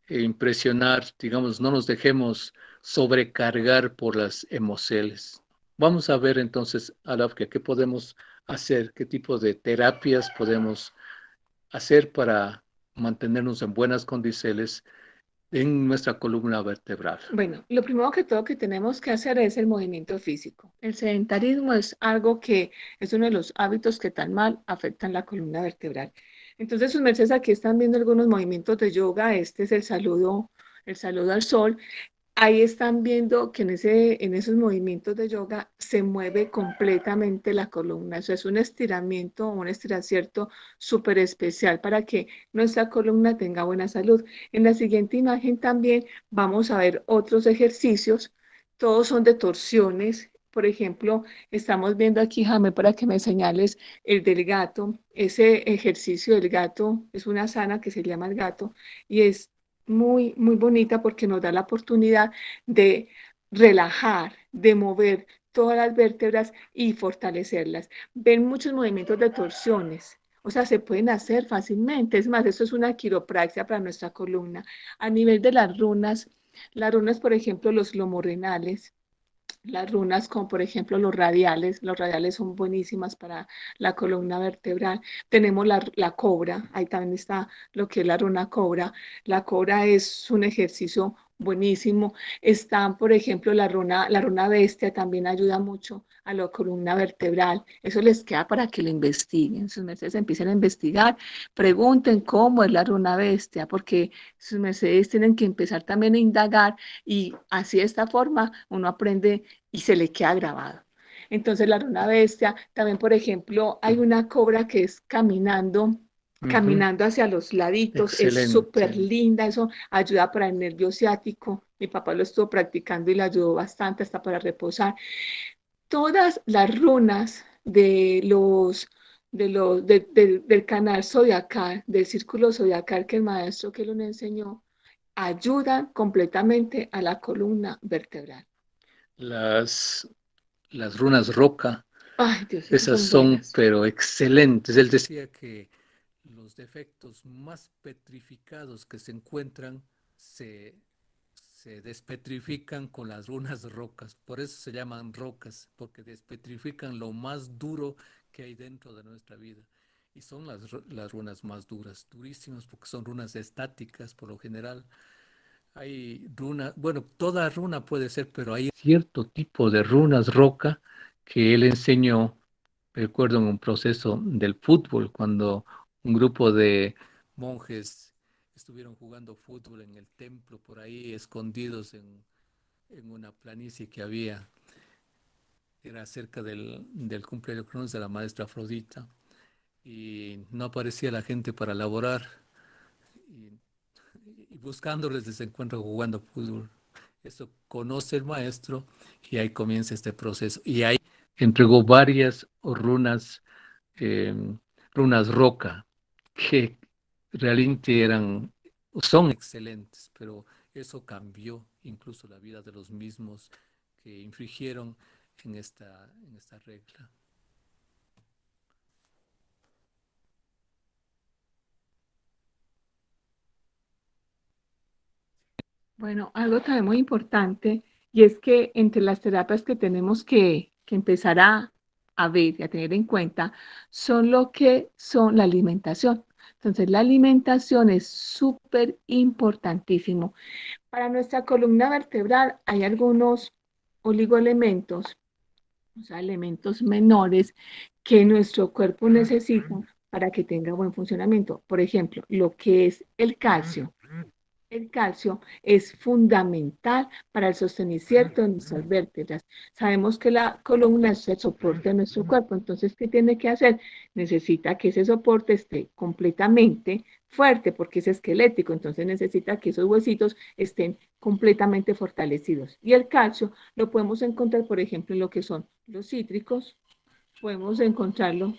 impresionar, digamos, no nos dejemos sobrecargar por las emociones. Vamos a ver entonces, Alafka, qué podemos hacer, qué tipo de terapias podemos hacer para mantenernos en buenas condiciones en nuestra columna vertebral. Bueno, lo primero que todo que tenemos que hacer es el movimiento físico. El sedentarismo es algo que es uno de los hábitos que tan mal afectan la columna vertebral. Entonces, sus mercedes aquí están viendo algunos movimientos de yoga. Este es el saludo al sol. Ahí están viendo que en esos movimientos de yoga se mueve completamente la columna. Eso es un estiramiento, un estiracierto súper especial para que nuestra columna tenga buena salud. En la siguiente imagen también vamos a ver otros ejercicios. Todos son de torsiones. por ejemplo, estamos viendo aquí, Jaime, para que me señales el del gato. Ese ejercicio del gato es una sana que se llama el gato y es muy, muy bonita porque nos da la oportunidad de relajar, de mover todas las vértebras y fortalecerlas. Ven muchos movimientos de torsiones. O sea, se pueden hacer fácilmente. Es más, esto es una quiropraxia para nuestra columna. A nivel de las runas, por ejemplo, los lomorrenales, las runas como por ejemplo los radiales son buenísimas para la columna vertebral. Tenemos la cobra, ahí también está lo que es la runa cobra. La cobra es un ejercicio buenísimo. Está, por ejemplo, la runa bestia también ayuda mucho a la columna vertebral. Eso les queda para que lo investiguen. Sus mercedes empiecen a investigar, pregunten cómo es la runa bestia, porque sus mercedes tienen que empezar también a indagar y así de esta forma uno aprende y se le queda grabado. Entonces la runa bestia, también por ejemplo, hay una cobra que es caminando hacia los laditos, es súper Excelente. linda, eso ayuda para el nervio ciático. Mi papá lo estuvo practicando y le ayudó bastante hasta para reposar. Todas las runas del canal zodiacal, del círculo zodiacal que el maestro que lo enseñó, ayudan completamente a la columna vertebral. Las, las runas roca, Ay, Dios, esas esas son son, buenas. pero excelentes. Él decía que los defectos más petrificados que se encuentran se, se despetrifican con las runas rocas. Por eso se llaman rocas, porque despetrifican lo más duro que hay dentro de nuestra vida. Y son las runas más duras, durísimas, porque son runas estáticas por lo general. Hay runas, bueno, toda runa puede ser, pero hay cierto tipo de runas roca que él enseñó, recuerdo en un proceso del fútbol, cuando un grupo de monjes estuvieron jugando fútbol en el templo, por ahí escondidos en una planicie que había, era cerca del cumpleaños de la maestra Afrodita, y no aparecía la gente para laborar, y, y buscándoles les encuentro jugando fútbol. Eso conoce el maestro y ahí comienza este proceso. Y ahí entregó varias eh, runas roca, que realmente son excelentes, pero eso cambió incluso la vida de los mismos que infringieron en esta regla. Bueno, algo también muy importante y es que entre las terapias que tenemos que empezar a ver y a tener en cuenta son lo que son la alimentación. Entonces, la alimentación es súper importantísimo. Para nuestra columna vertebral hay algunos oligoelementos, o sea, elementos menores que nuestro cuerpo necesita para que tenga buen funcionamiento. Por ejemplo, lo que es el calcio. El calcio es fundamental para el sostenimiento de nuestras vértebras. Sabemos que la columna es el soporte de nuestro cuerpo, entonces, ¿qué tiene que hacer? Necesita que ese soporte esté completamente fuerte porque es esquelético, entonces necesita que esos huesitos estén completamente fortalecidos. Y el calcio lo podemos encontrar, por ejemplo, en lo que son los cítricos, podemos encontrarlo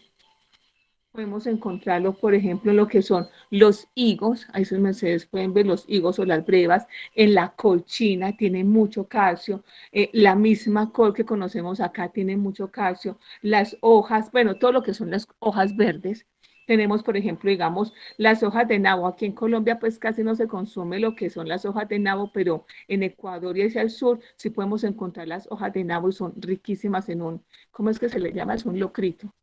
por ejemplo, en lo que son los higos, ahí sus mercedes pueden ver los higos o las brevas, en la colchina tiene mucho calcio, la misma col que conocemos acá tiene mucho calcio, las hojas, bueno, todo lo que son las hojas verdes, tenemos, por ejemplo, digamos, las hojas de nabo, aquí en Colombia pues casi no se consume lo que son las hojas de nabo, pero en Ecuador y hacia el sur sí podemos encontrar las hojas de nabo y son riquísimas en ¿cómo es que se le llama? Es un locrito.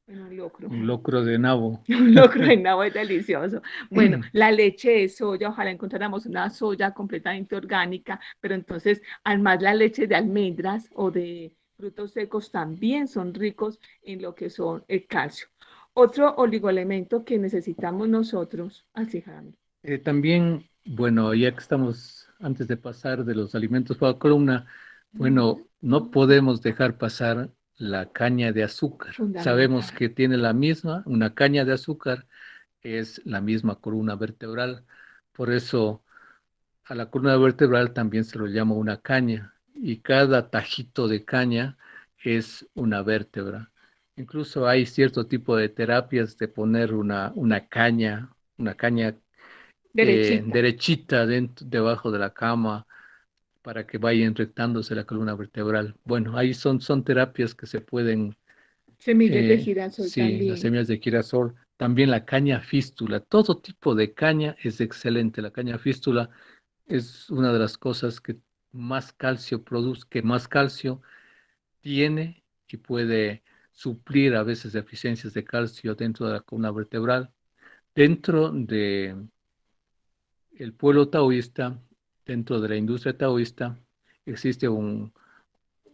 En un locro. Un locro de nabo. Un locro de nabo es delicioso. Bueno, la leche de soya, ojalá encontráramos una soya completamente orgánica, pero entonces, además la leche de almendras o de frutos secos también son ricos en lo que son el calcio. Otro oligoelemento que necesitamos nosotros, así, Jaime. También, bueno, ya que estamos antes de pasar de los alimentos para la columna, bueno, no podemos dejar pasar la caña de azúcar. Sabemos que tiene una caña de azúcar es la misma columna vertebral. Por eso a la columna vertebral también se lo llama una caña. Y cada tajito de caña es una vértebra. Incluso hay cierto tipo de terapias de poner una caña Derechita. derechita debajo de la cama para que vaya inyectándose la columna vertebral. Bueno, ahí son terapias que se pueden, Semillas de girasol sí, las también. semillas de girasol, también la caña fístula, todo tipo de caña es excelente. La caña fístula es una de las cosas que más calcio produce, que más calcio tiene y puede suplir a veces deficiencias de calcio dentro de la columna vertebral. Dentro de el pueblo taoísta, dentro de la industria taoísta, existe una,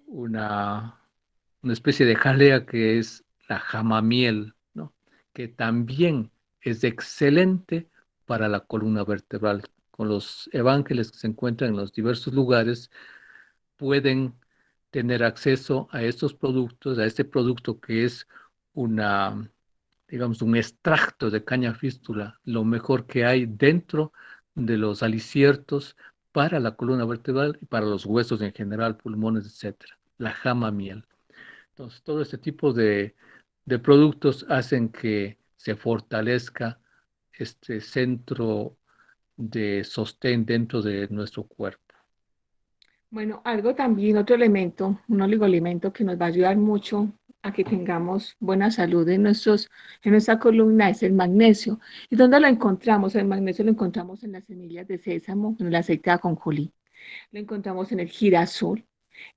una especie de jalea que es la jamamiel, ¿no? Que también es excelente para la columna vertebral. Con los evangelios que se encuentran en los diversos lugares, pueden tener acceso a estos productos, a este producto que es una, digamos, un extracto de caña fístula, lo mejor que hay dentro de los aliciertos para la columna vertebral y para los huesos en general, pulmones, etcétera. La jama miel. Entonces, todo este tipo de productos hacen que se fortalezca este centro de sostén dentro de nuestro cuerpo. Bueno, algo también, otro elemento, un oligoelemento que nos va a ayudar mucho a que tengamos buena salud en nuestra columna es el magnesio. ¿Y dónde lo encontramos? El magnesio lo encontramos en las semillas de sésamo, en el aceite de ajonjolí, lo encontramos en el girasol,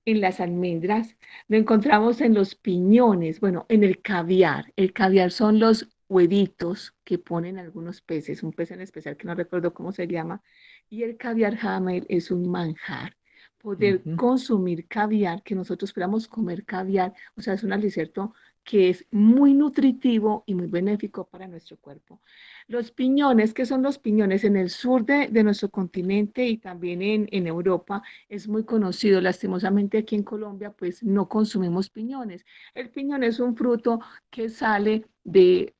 en las almendras, lo encontramos en los piñones, bueno, en el caviar. El caviar son los huevitos que ponen algunos peces, un pez en especial que no recuerdo cómo se llama, y el caviar hammer es un manjar. Poder Ujú. consumir caviar, que nosotros esperamos comer caviar, o sea, es un alimento que es muy nutritivo y muy benéfico para nuestro cuerpo. Los piñones, ¿qué son los piñones? En el sur de nuestro continente y también en Europa es muy conocido. Lastimosamente aquí en Colombia pues no consumimos piñones. El piñón es un fruto que sale de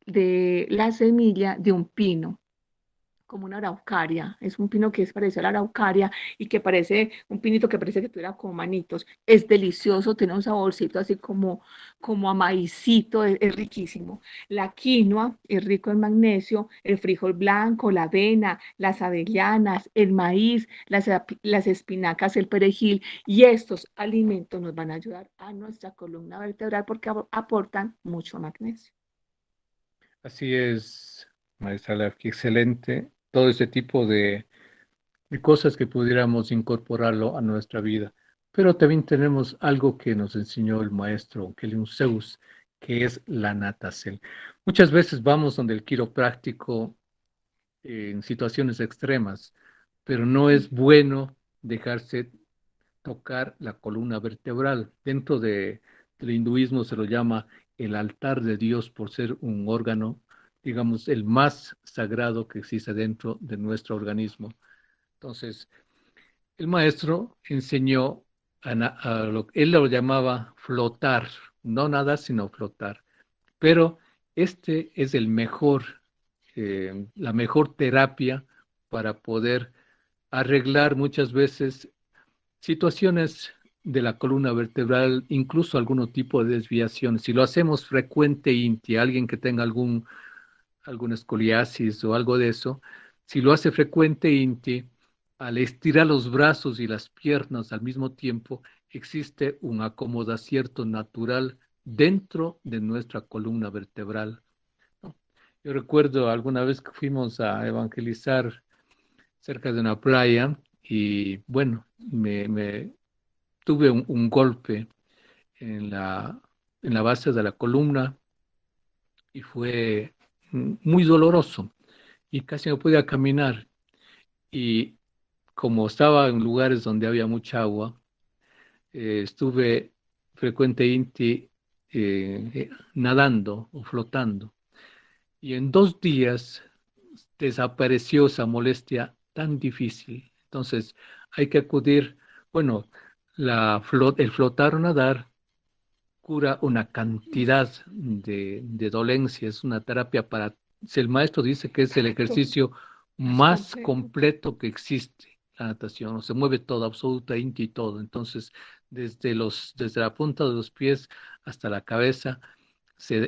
la semilla de un pino, como una araucaria. Es un pino que es parecido a la araucaria y que parece un pinito que parece que tuviera como manitos. Es delicioso, tiene un saborcito así como a maicito, es riquísimo. La quinoa es rico en magnesio, el frijol blanco, la avena, las avellanas, el maíz, las espinacas, el perejil, y estos alimentos nos van a ayudar a nuestra columna vertebral porque aportan mucho magnesio. Así es, maestra Laf, qué excelente. Todo ese tipo de cosas que pudiéramos incorporarlo a nuestra vida. Pero también tenemos algo que nos enseñó el maestro Kelly Zeus, que es la natación. Muchas veces vamos donde el quiropráctico en situaciones extremas, pero no es bueno dejarse tocar la columna vertebral. Dentro del hinduismo se lo llama el altar de Dios por ser un órgano, digamos, el más sagrado que existe dentro de nuestro organismo. Entonces, el maestro enseñó él lo llamaba flotar, no nada, sino flotar. Pero este es la mejor terapia para poder arreglar muchas veces situaciones de la columna vertebral, incluso algún tipo de desviación. Si lo hacemos frecuente, Inti, alguien que tenga alguna escoliasis o algo de eso, si lo hace frecuente, Inti, al estirar los brazos y las piernas al mismo tiempo, existe un acomodacierto natural dentro de nuestra columna vertebral, ¿no? Yo recuerdo alguna vez que fuimos a evangelizar cerca de una playa y bueno, me tuve un golpe en en la base de la columna y fue muy doloroso y casi no podía caminar. Y como estaba en lugares donde había mucha agua, estuve frecuentemente nadando o flotando. Y en 2 días desapareció esa molestia tan difícil. Entonces hay que acudir, bueno, el flotar o nadar cura una cantidad de dolencias, una terapia si el maestro dice que es el Exacto, ejercicio es más completo. completo que existe. la natación, se mueve todo, absolutamente y todo. Entonces, desde la punta de los pies hasta la cabeza,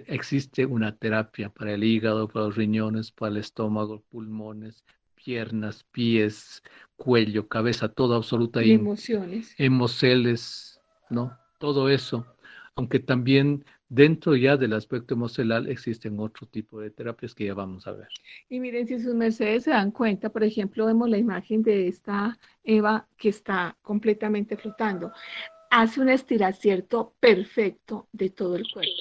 existe una terapia para el hígado, para los riñones, para el estómago, pulmones, piernas, pies, cuello, cabeza, todo Y absolutamente, emociones. hemoceles, ¿no? Todo eso, aunque también dentro ya del aspecto emocional existen otro tipo de terapias que ya vamos a ver. Y miren, si sus mercedes se dan cuenta, por ejemplo, vemos la imagen de esta Eva que está completamente flotando. Hace un estiracierto perfecto de todo el cuerpo.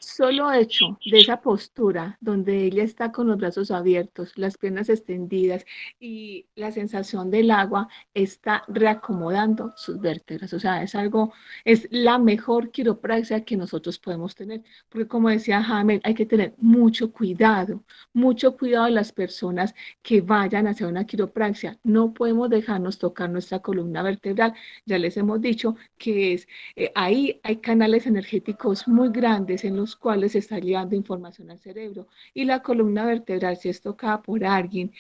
Solo hecho de esa postura donde ella está con los brazos abiertos, las piernas extendidas y la sensación del agua está reacomodando sus vértebras. O sea, es la mejor quiropraxia que nosotros podemos tener. Porque como decía Jaime, hay que tener mucho cuidado de las personas que vayan a hacer una quiropraxia. No podemos dejarnos tocar nuestra columna vertebral. Ya les hemos dicho que ahí hay canales energéticos muy grandes en los cuales se está llevando información al cerebro. Y la columna vertebral, si es tocada por alguien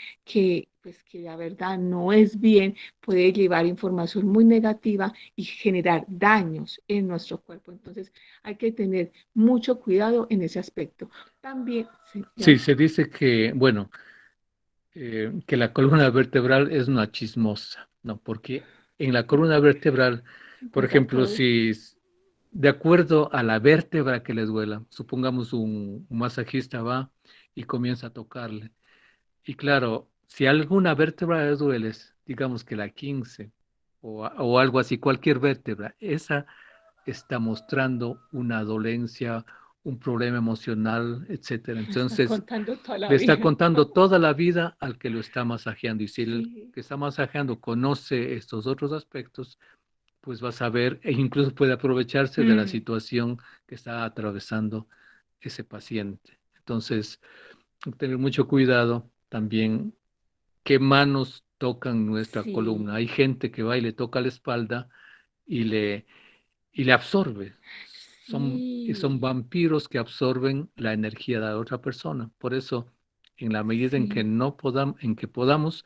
pues que la verdad no es bien, puede llevar información muy negativa y generar daños en nuestro cuerpo. Entonces hay que tener mucho cuidado en ese aspecto. También, Sí, se dice que, bueno, que la columna vertebral es una chismosa, ¿no? Porque en la columna vertebral, por encuentra ejemplo, todo. si de acuerdo a la vértebra que le duela, supongamos un masajista va y comienza a tocarle. Y claro, si alguna vértebra le duele, digamos que la 15 o algo así, cualquier vértebra, esa está mostrando una dolencia, un problema emocional, etcétera. Me está Entonces, contando toda la le está vida. contando toda la vida al que lo está masajeando. Y si el Sí, que está masajeando conoce estos otros aspectos, pues va a saber e incluso puede aprovecharse de la situación que está atravesando ese paciente. Entonces, tener mucho cuidado también qué manos tocan nuestra columna. sí, Hay gente que va y le toca la espalda y le absorbe. Son sí, vampiros que absorben la energía de la otra persona. Por eso, en la medida en que sí. no podamos, en que podamos,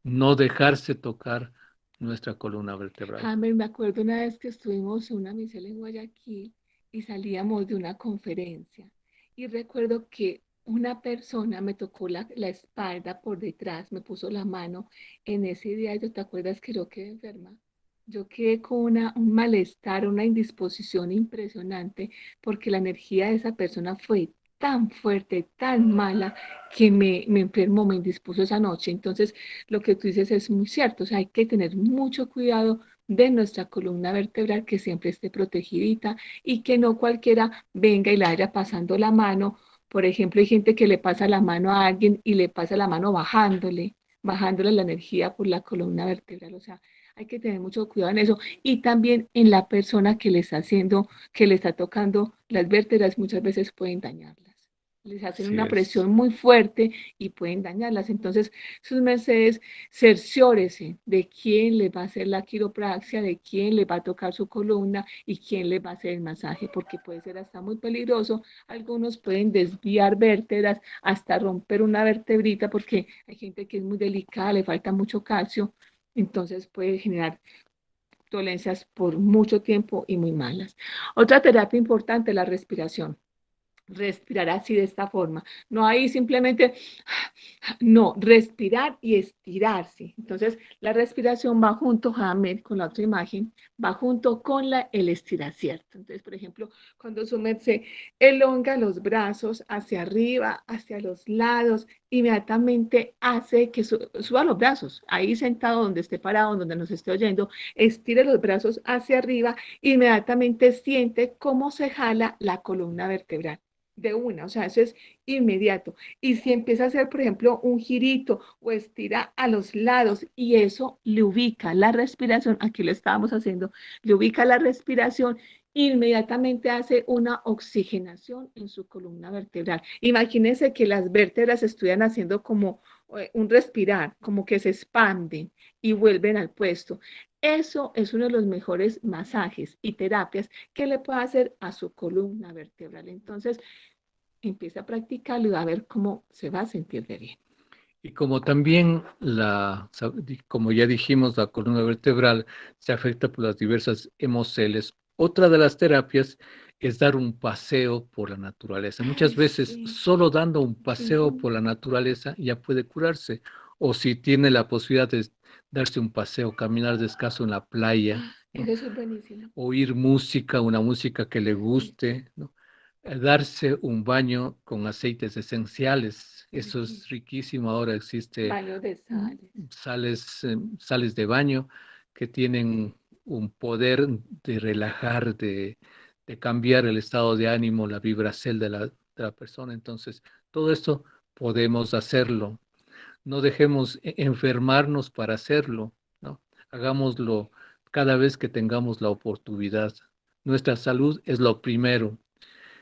no dejarse tocar nuestra columna vertebral. Hammer, me acuerdo una vez que estuvimos en una misión en Guayaquil y salíamos de una conferencia. Y recuerdo que una persona me tocó la espalda por detrás, me puso la mano. En ese día, ¿yo te acuerdas que yo quedé enferma? Yo quedé con un malestar, una indisposición impresionante, porque la energía de esa persona fue tan fuerte, tan mala, que me enfermó, me indispuso esa noche. Entonces, lo que tú dices es muy cierto, o sea, hay que tener mucho cuidado de nuestra columna vertebral, que siempre esté protegidita y que no cualquiera venga y le vaya pasando la mano. Por ejemplo, hay gente que le pasa la mano a alguien y le pasa la mano bajándole la energía por la columna vertebral. O sea, hay que tener mucho cuidado en eso. Y también en la persona que le está haciendo, que le está tocando las vértebras, muchas veces pueden dañarlas. Les hacen Así una es. presión muy fuerte y pueden dañarlas. Entonces, sus mercedes, cerciórese de quién les va a hacer la quiropraxia, de quién les va a tocar su columna y quién les va a hacer el masaje, porque puede ser hasta muy peligroso. Algunos pueden desviar vértebras, hasta romper una vertebrita, porque hay gente que es muy delicada, le falta mucho calcio, entonces puede generar dolencias por mucho tiempo y muy malas. Otra terapia importante es la respiración. Respirar así de esta forma. No ahí simplemente, no, respirar y estirarse. Entonces, la respiración va junto, Jaime, con la otra imagen, va junto con el estiracierto. Entonces, por ejemplo, cuando su merced elonga los brazos hacia arriba, hacia los lados, inmediatamente hace que suba los brazos. Ahí sentado, donde esté parado, donde nos esté oyendo, estire los brazos hacia arriba, inmediatamente siente cómo se jala la columna vertebral de una, o sea, eso es inmediato. Y si empieza a hacer, por ejemplo, un girito o estira a los lados y eso le ubica la respiración, aquí lo estábamos haciendo, le ubica la respiración, inmediatamente hace una oxigenación en su columna vertebral. Imagínense que las vértebras estuvieran haciendo como un respirar, como que se expanden y vuelven al puesto. Eso es uno de los mejores masajes y terapias que le puede hacer a su columna vertebral. Entonces, empieza a practicarlo y va a ver cómo se va a sentir de bien. Y como también como ya dijimos, la columna vertebral se afecta por las diversas hemoceles, otra de las terapias es dar un paseo por la naturaleza. Muchas Ay, veces sí. solo dando un paseo Ujú. por la naturaleza ya puede curarse. O si tiene la posibilidad de darse un paseo, caminar descalzo en la playa, ¿no? Eso es buenísimo. Oír música, una música que le Sí, guste, ¿no? Darse un baño con aceites esenciales, eso ujú. es riquísimo. Ahora existe Baños de sales. sales de baño que tienen un poder de relajar, de cambiar el estado de ánimo, la vibración de la persona. Entonces, todo esto podemos hacerlo. No dejemos enfermarnos para hacerlo, ¿no? Hagámoslo cada vez que tengamos la oportunidad. Nuestra salud es lo primero.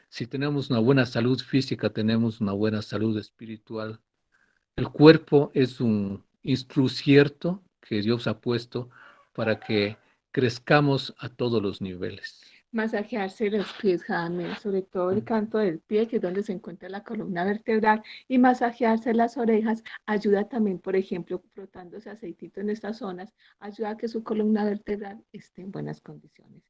Si tenemos una buena salud física, tenemos una buena salud espiritual. El cuerpo es un instrumento que Dios ha puesto para que crezcamos a todos los niveles. Masajearse los pies, Jaime, sobre todo el canto del pie, que es donde se encuentra la columna vertebral, y masajearse las orejas ayuda también, por ejemplo, frotándose aceitito en estas zonas, ayuda a que su columna vertebral esté en buenas condiciones.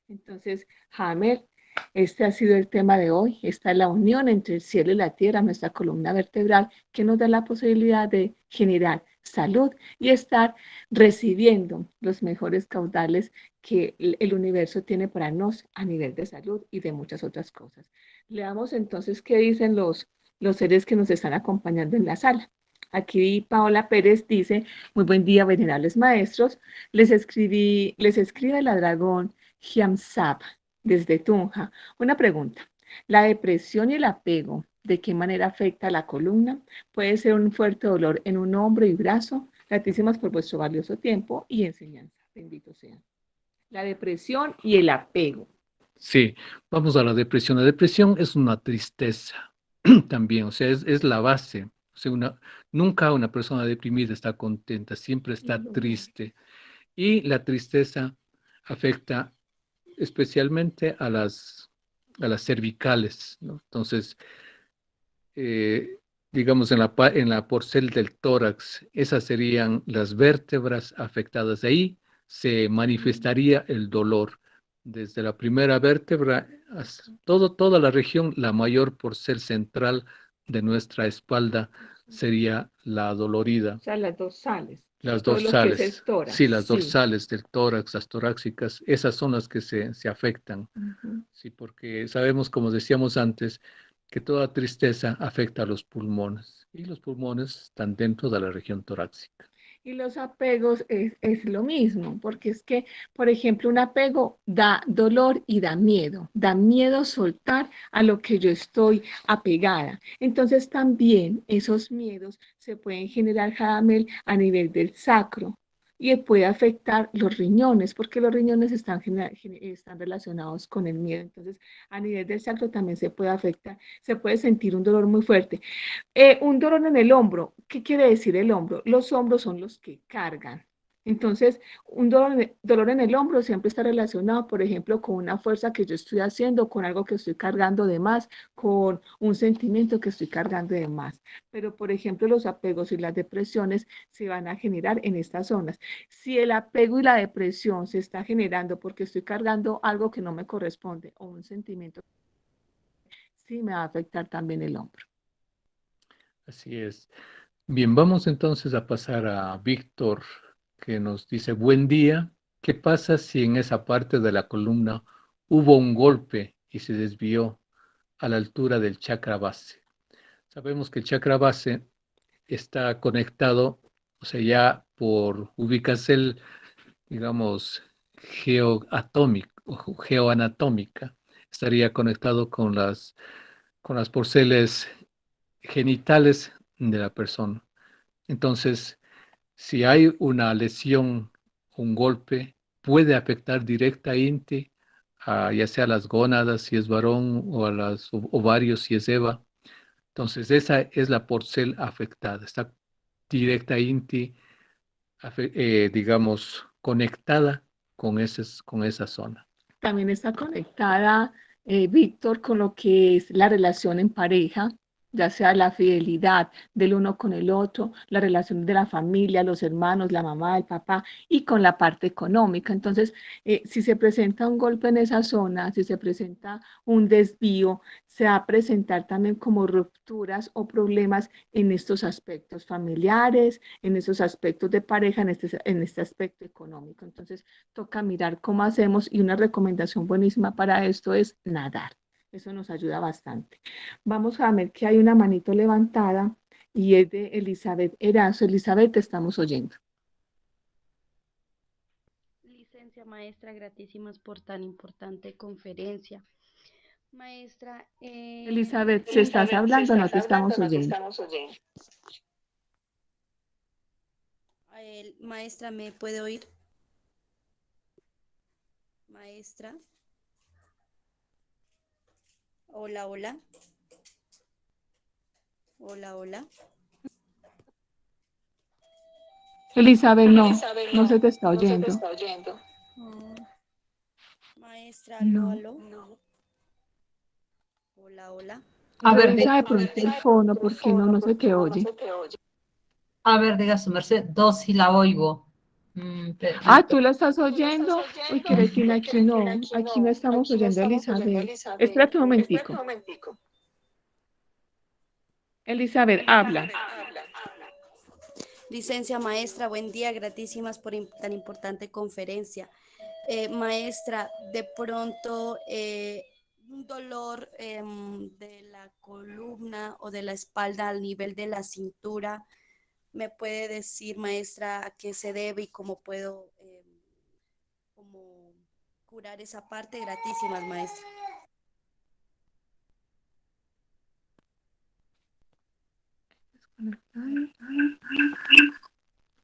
Entonces, Jaime, este ha sido el tema de hoy. Esta es la unión entre el cielo y la tierra, nuestra columna vertebral, que nos da la posibilidad de generar salud y estar recibiendo los mejores caudales que el universo tiene para nos a nivel de salud y de muchas otras cosas. Leamos entonces qué dicen los seres que nos están acompañando en la sala. Aquí Paola Pérez dice, muy buen día, venerables maestros. Les escribe la dragón Hiamsab desde Tunja. Una pregunta. ¿La depresión y el apego, de qué manera afecta a la columna? Puede ser un fuerte dolor en un hombro y brazo. Gratísimas por vuestro valioso tiempo y enseñanza. Benditos sean. La depresión y el apego. Sí, vamos a la depresión. La depresión es una tristeza también, o sea, es la base. O sea, nunca una persona deprimida está contenta, siempre está triste. Y la tristeza afecta especialmente a las cervicales, ¿no? Entonces, digamos, en la porcel del tórax, esas serían las vértebras afectadas. De ahí se manifestaría el dolor. Desde la primera vértebra hasta toda la región, la mayor porcel central de nuestra espalda sería la dolorida. O sea, las dorsales. Las Todo lo que es el dorsales, tórax. sí, las Sí. dorsales del tórax, las torácicas, esas son las que se afectan. Sí, porque sabemos, como decíamos antes, que toda tristeza afecta a los pulmones y los pulmones están dentro de la región torácica. Y los apegos es lo mismo, porque es que, por ejemplo, un apego da dolor y da miedo soltar a lo que yo estoy apegada. Entonces también esos miedos se pueden generar, Jamel, a nivel del sacro y puede afectar los riñones, porque los riñones están relacionados con el miedo. Entonces, a nivel del sacro también se puede afectar, se puede sentir un dolor muy fuerte. Un dolor en el hombro. ¿Qué quiere decir el hombro? Los hombros son los que cargan. Entonces, un dolor en el hombro siempre está relacionado, por ejemplo, con una fuerza que yo estoy haciendo, con algo que estoy cargando de más, con un sentimiento que estoy cargando de más. Pero, por ejemplo, los apegos y las depresiones se van a generar en estas zonas. Si el apego y la depresión se está generando porque estoy cargando algo que no me corresponde o un sentimiento, sí me va a afectar también el hombro. Así es. Bien, vamos entonces a pasar a Víctor, que nos dice, buen día. ¿Qué pasa si en esa parte de la columna hubo un golpe y se desvió a la altura del chakra base? Sabemos que el chakra base está conectado, o sea, ya por ubicación, digamos, geoatómica o geoanatómica, estaría conectado con las porceles genitales de la persona. Entonces, si hay una lesión, un golpe, puede afectar directamente a ya sea las gónadas si es varón o a los ovarios si es Eva. Entonces, esa es la porcel afectada, está directamente, digamos, conectada con esa zona. También está conectada, Víctor, con lo que es la relación en pareja, ya sea la fidelidad del uno con el otro, la relación de la familia, los hermanos, la mamá, el papá, y con la parte económica. Entonces, si se presenta un golpe en esa zona, si se presenta un desvío, se va a presentar también como rupturas o problemas en estos aspectos familiares, en esos aspectos de pareja, en este aspecto económico. Entonces, toca mirar cómo hacemos, y una recomendación buenísima para esto es nadar. Eso nos ayuda bastante. Vamos a ver que hay una manito levantada y es de Elizabeth Erazo. Elizabeth, te estamos oyendo. Licencia maestra, gratísimas por tan importante conferencia. Maestra, Elizabeth, si estás hablando, no te estamos oyendo. maestra, ¿me puede oír? Maestra. Hola, hola. Hola, hola. Elizabeth, no se te está oyendo. Oh, maestra, aló, No. aló. Hola, hola. A ver, Revisa de pronto el fono porque no se te oye. a ver, diga su merced, dos si la oigo. ¿Tú la estás oyendo? Uy, Cretina, aquí no estamos oyendo a Elizabeth. Espérate un momentico. Elizabeth, habla. Licencia maestra, buen día, gratísimas por tan importante conferencia. Maestra, de pronto un dolor de la columna o de la espalda al nivel de la cintura, ¿me puede decir, maestra, a qué se debe y cómo puedo cómo curar esa parte? Gratísimas, maestra.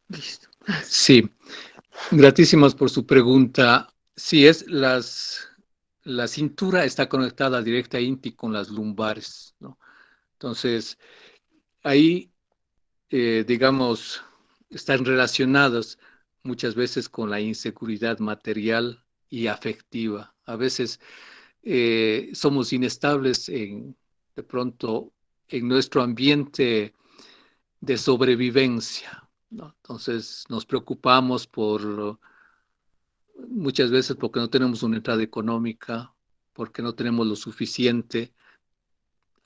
Listo. Sí, gratísimas por su pregunta. Sí, la cintura está conectada directamente con las lumbares, ¿no? Entonces, ahí, digamos, están relacionadas muchas veces con la inseguridad material y afectiva. A veces somos inestables de pronto en nuestro ambiente de sobrevivencia, ¿no? Entonces nos preocupamos muchas veces porque no tenemos una entrada económica, porque no tenemos lo suficiente,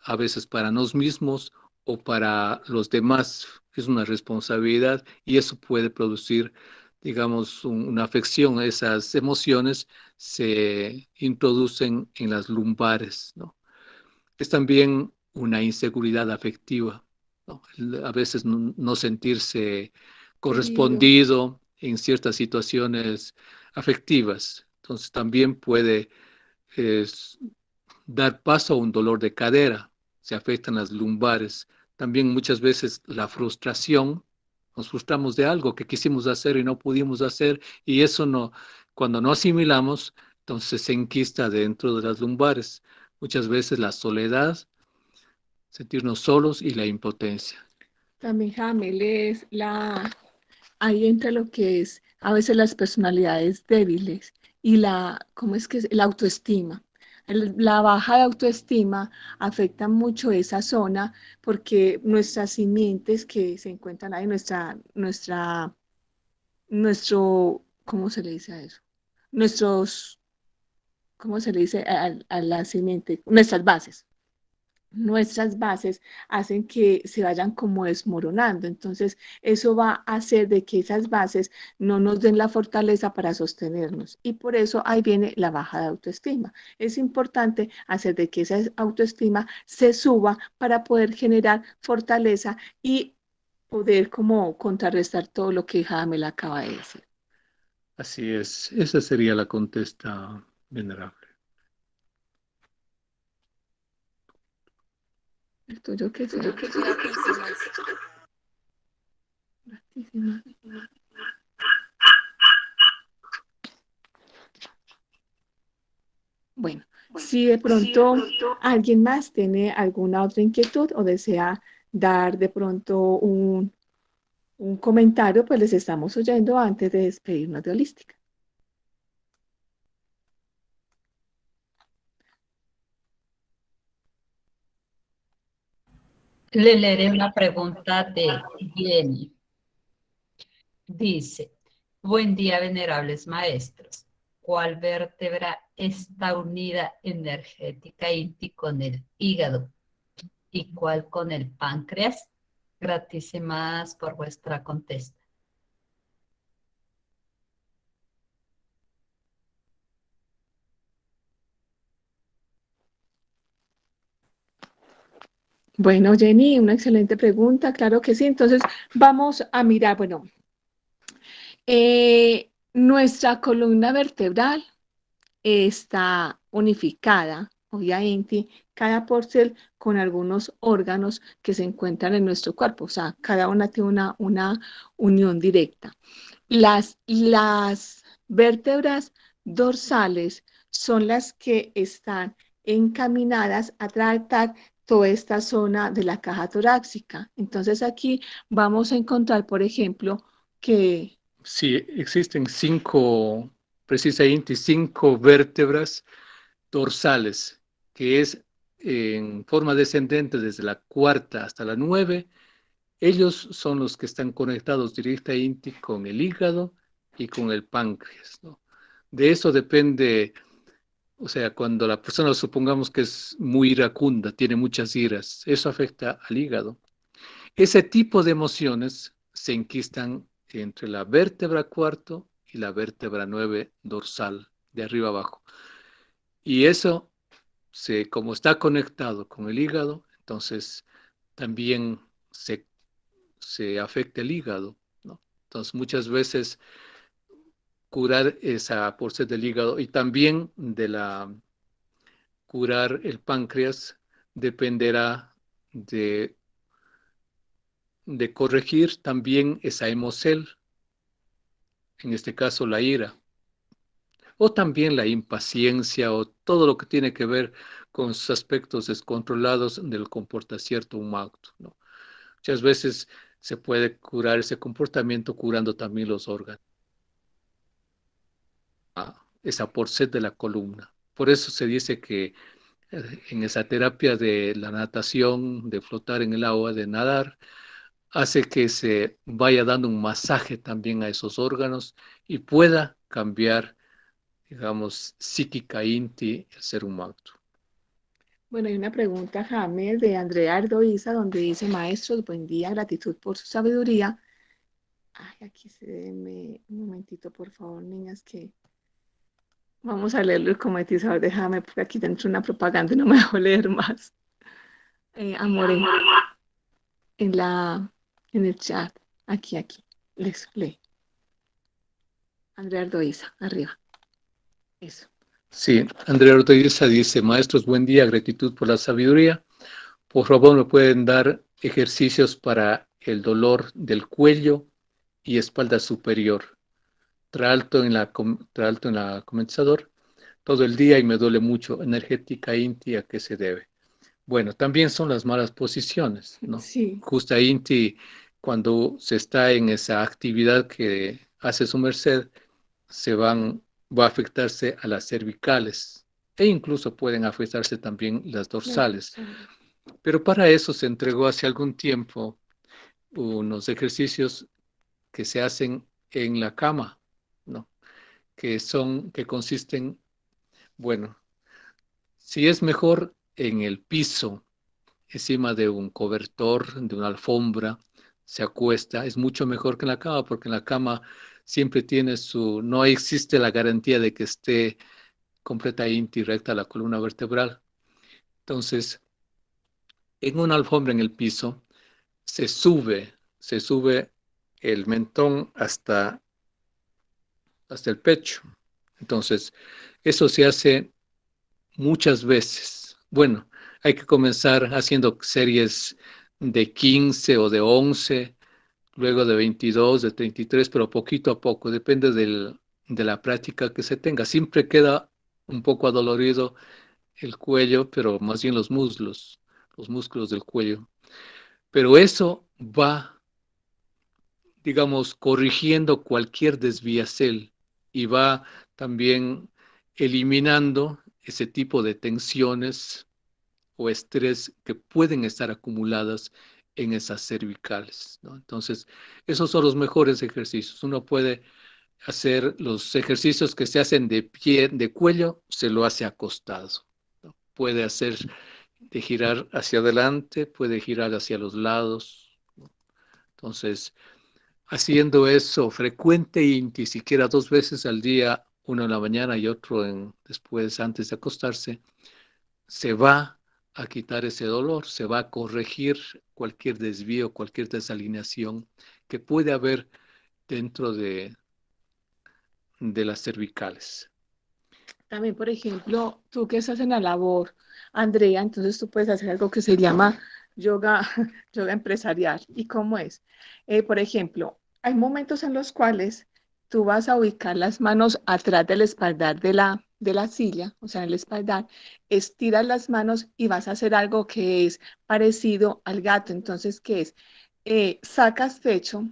a veces para nosotros mismos o para los demás. Es una responsabilidad y eso puede producir, digamos, una afección. Esas emociones se introducen en las lumbares, ¿no? Es también una inseguridad afectiva, ¿no? A veces no sentirse correspondido en ciertas situaciones afectivas. Entonces también puede es, dar paso a un dolor de cadera, se afectan las lumbares. También muchas veces la frustración, nos frustramos de algo que quisimos hacer y no pudimos hacer, y eso no, cuando no asimilamos, entonces se enquista dentro de las lumbares. Muchas veces la soledad, sentirnos solos y la impotencia. También, Jamel, ahí entra lo que es a veces las personalidades débiles y ¿cómo es que es? La autoestima. La baja de autoestima afecta mucho esa zona porque nuestras simientes que se encuentran ahí, ¿cómo se le dice a eso? Nuestros, ¿cómo se le dice a la simiente? Nuestras bases hacen que se vayan como desmoronando. Entonces, eso va a hacer de que esas bases no nos den la fortaleza para sostenernos. Y por eso ahí viene la baja de autoestima. Es importante hacer de que esa autoestima se suba para poder generar fortaleza y poder como contrarrestar todo lo que Jamel acaba de decir. Así es, esa sería la contesta venerable. ¿El tuyo qué es? Gratísimas. Gratísima. Bueno, si de pronto alguien más tiene alguna otra inquietud o desea dar de pronto un comentario, pues les estamos oyendo antes de despedirnos de Holística. Le leeré una pregunta de Jenny. Dice, buen día, venerables maestros. ¿Cuál vértebra está unida energética INTI con el hígado y cuál con el páncreas? Gratísimas por vuestra contesta. Bueno, Jenny, una excelente pregunta, claro que sí. Entonces, vamos a mirar, bueno, nuestra columna vertebral está unificada, obviamente, cada porcel con algunos órganos que se encuentran en nuestro cuerpo, o sea, cada una tiene una unión directa. Las vértebras dorsales son las que están encaminadas a tratar toda esta zona de la caja torácica. Entonces aquí vamos a encontrar, por ejemplo, que... Sí, existen precisamente 5 vértebras dorsales, que es en forma descendente desde la cuarta hasta la 9. Ellos son los que están conectados directamente con el hígado y con el páncreas, ¿no? De eso depende, o sea, cuando la persona supongamos que es muy iracunda, tiene muchas iras, eso afecta al hígado. Ese tipo de emociones se enquistan entre la vértebra cuarto y la vértebra 9 dorsal, de arriba abajo. Y eso, como está conectado con el hígado, entonces también se afecta el hígado, ¿no? Entonces muchas veces curar esa porción del hígado y también curar el páncreas dependerá de corregir también esa hemocel, en este caso la ira, o también la impaciencia o todo lo que tiene que ver con sus aspectos descontrolados del comportamiento humano, ¿no? Muchas veces se puede curar ese comportamiento curando también los órganos, esa porcel de la columna. Por eso se dice que en esa terapia de la natación, de flotar en el agua, de nadar, hace que se vaya dando un masaje también a esos órganos y pueda cambiar, digamos, psíquica inti el ser humano. Bueno, hay una pregunta, James, de Andrea Ardoiza, donde dice, maestros, buen día, gratitud por su sabiduría. Ay, aquí un momentito, por favor, niñas, que vamos a leerlo el cometizador, déjame, porque aquí dentro una propaganda y no me dejo leer más. Amor, en el chat, aquí, les lee. Andrea Ardoiza, arriba. Eso. Sí, Andrea Ortega dice, maestros, buen día, gratitud por la sabiduría. Por favor, me pueden dar ejercicios para el dolor del cuello y espalda superior. Tralto en la comenzador todo el día y me duele mucho. Energética inti, ¿a qué se debe? Bueno, también son las malas posiciones, ¿no? Sí. Justa inti, cuando se está en esa actividad que hace su merced, va a afectarse a las cervicales e incluso pueden afectarse también las dorsales. Pero para eso se entregó hace algún tiempo unos ejercicios que se hacen en la cama, ¿no? Que consisten, bueno, si es mejor en el piso, encima de un cobertor, de una alfombra, se acuesta, es mucho mejor que en la cama, porque en la cama siempre no existe la garantía de que esté completamente recta la columna vertebral. Entonces, en una alfombra en el piso, se sube el mentón hasta el pecho. Entonces, eso se hace muchas veces. Bueno, hay que comenzar haciendo series de 15 o de 11, luego de 22, de 33, pero poquito a poco, depende de la práctica que se tenga. Siempre queda un poco adolorido el cuello, pero más bien los músculos del cuello. Pero eso va, digamos, corrigiendo cualquier desviacel y va también eliminando ese tipo de tensiones o estrés que pueden estar acumuladas en esas cervicales, ¿no? Entonces, esos son los mejores ejercicios. Uno puede hacer los ejercicios que se hacen de pie, de cuello, se lo hace acostado, ¿no? Puede hacer de girar hacia adelante, puede girar hacia los lados, ¿no? Entonces, haciendo eso frecuente y ni siquiera 2 veces al día, uno en la mañana y otro después, antes de acostarse, se va a quitar ese dolor, se va a corregir cualquier desvío, cualquier desalineación que puede haber dentro de las cervicales. También, por ejemplo, tú que estás en la labor, Andrea, entonces tú puedes hacer algo que se llama yoga, yoga empresarial. ¿Y cómo es? Por ejemplo, hay momentos en los cuales tú vas a ubicar las manos atrás del espaldar de la silla, o sea, en el espaldar, estiras las manos y vas a hacer algo que es parecido al gato. Entonces, ¿qué es? Sacas pecho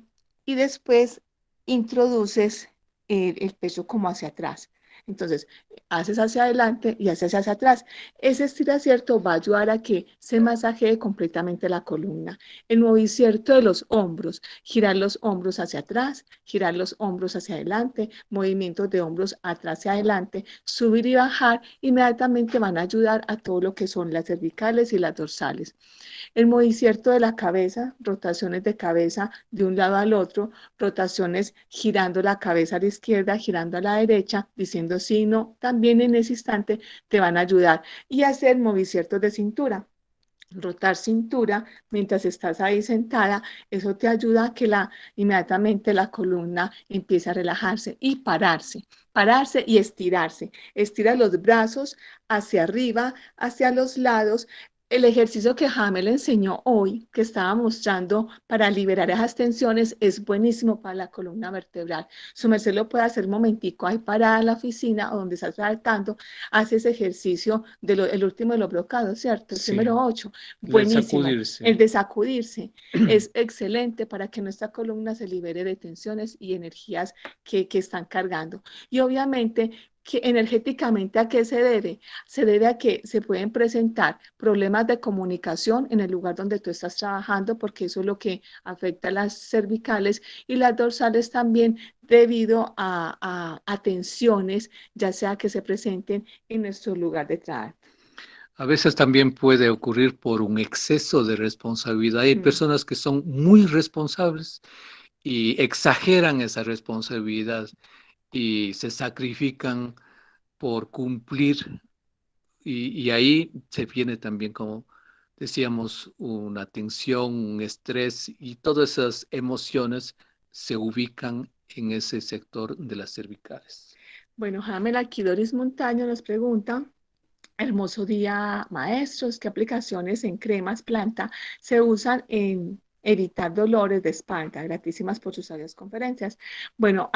y después introduces el pecho como hacia atrás. Entonces, haces hacia adelante y haces hacia atrás. Ese estiracierto va a ayudar a que se masajee completamente la columna. El movimiento de los hombros, girar los hombros hacia atrás, girar los hombros hacia adelante, movimientos de hombros atrás y adelante, subir y bajar, inmediatamente van a ayudar a todo lo que son las cervicales y las dorsales. El movimiento de la cabeza, rotaciones de cabeza de un lado al otro, rotaciones girando la cabeza a la izquierda, girando a la derecha, diciendo sí, no, también en ese instante te van a ayudar. Y hacer movimientos de cintura. Rotar cintura mientras estás ahí sentada, eso te ayuda a que inmediatamente la columna empiece a relajarse y pararse y estirarse. Estira los brazos hacia arriba, hacia los lados. El ejercicio que Jaime le enseñó hoy, que estaba mostrando para liberar esas tensiones, es buenísimo para la columna vertebral. Su merced lo puede hacer un momentico ahí parada en la oficina o donde está tratando, hace ese ejercicio el último de los bloqueados, ¿cierto? El Sí, primero 8. el Buenísimo. sacudirse. El de sacudirse es excelente para que nuestra columna se libere de tensiones y energías que están cargando. Y obviamente, que energéticamente, ¿a qué se debe? Se debe a que se pueden presentar problemas de comunicación en el lugar donde tú estás trabajando, porque eso es lo que afecta a las cervicales y las dorsales también debido a tensiones, ya sea que se presenten en nuestro lugar de trabajo. A veces también puede ocurrir por un exceso de responsabilidad. Hay personas que son muy responsables y exageran esa responsabilidad y se sacrifican por cumplir. Y ahí se viene también, como decíamos, una tensión, un estrés y todas esas emociones se ubican en ese sector de las cervicales. Bueno, Jamel, aquí Doris Montaño nos pregunta: hermoso día, maestros, ¿qué aplicaciones en cremas planta se usan en evitar dolores de espalda? Gratísimas por sus sabias conferencias. Bueno,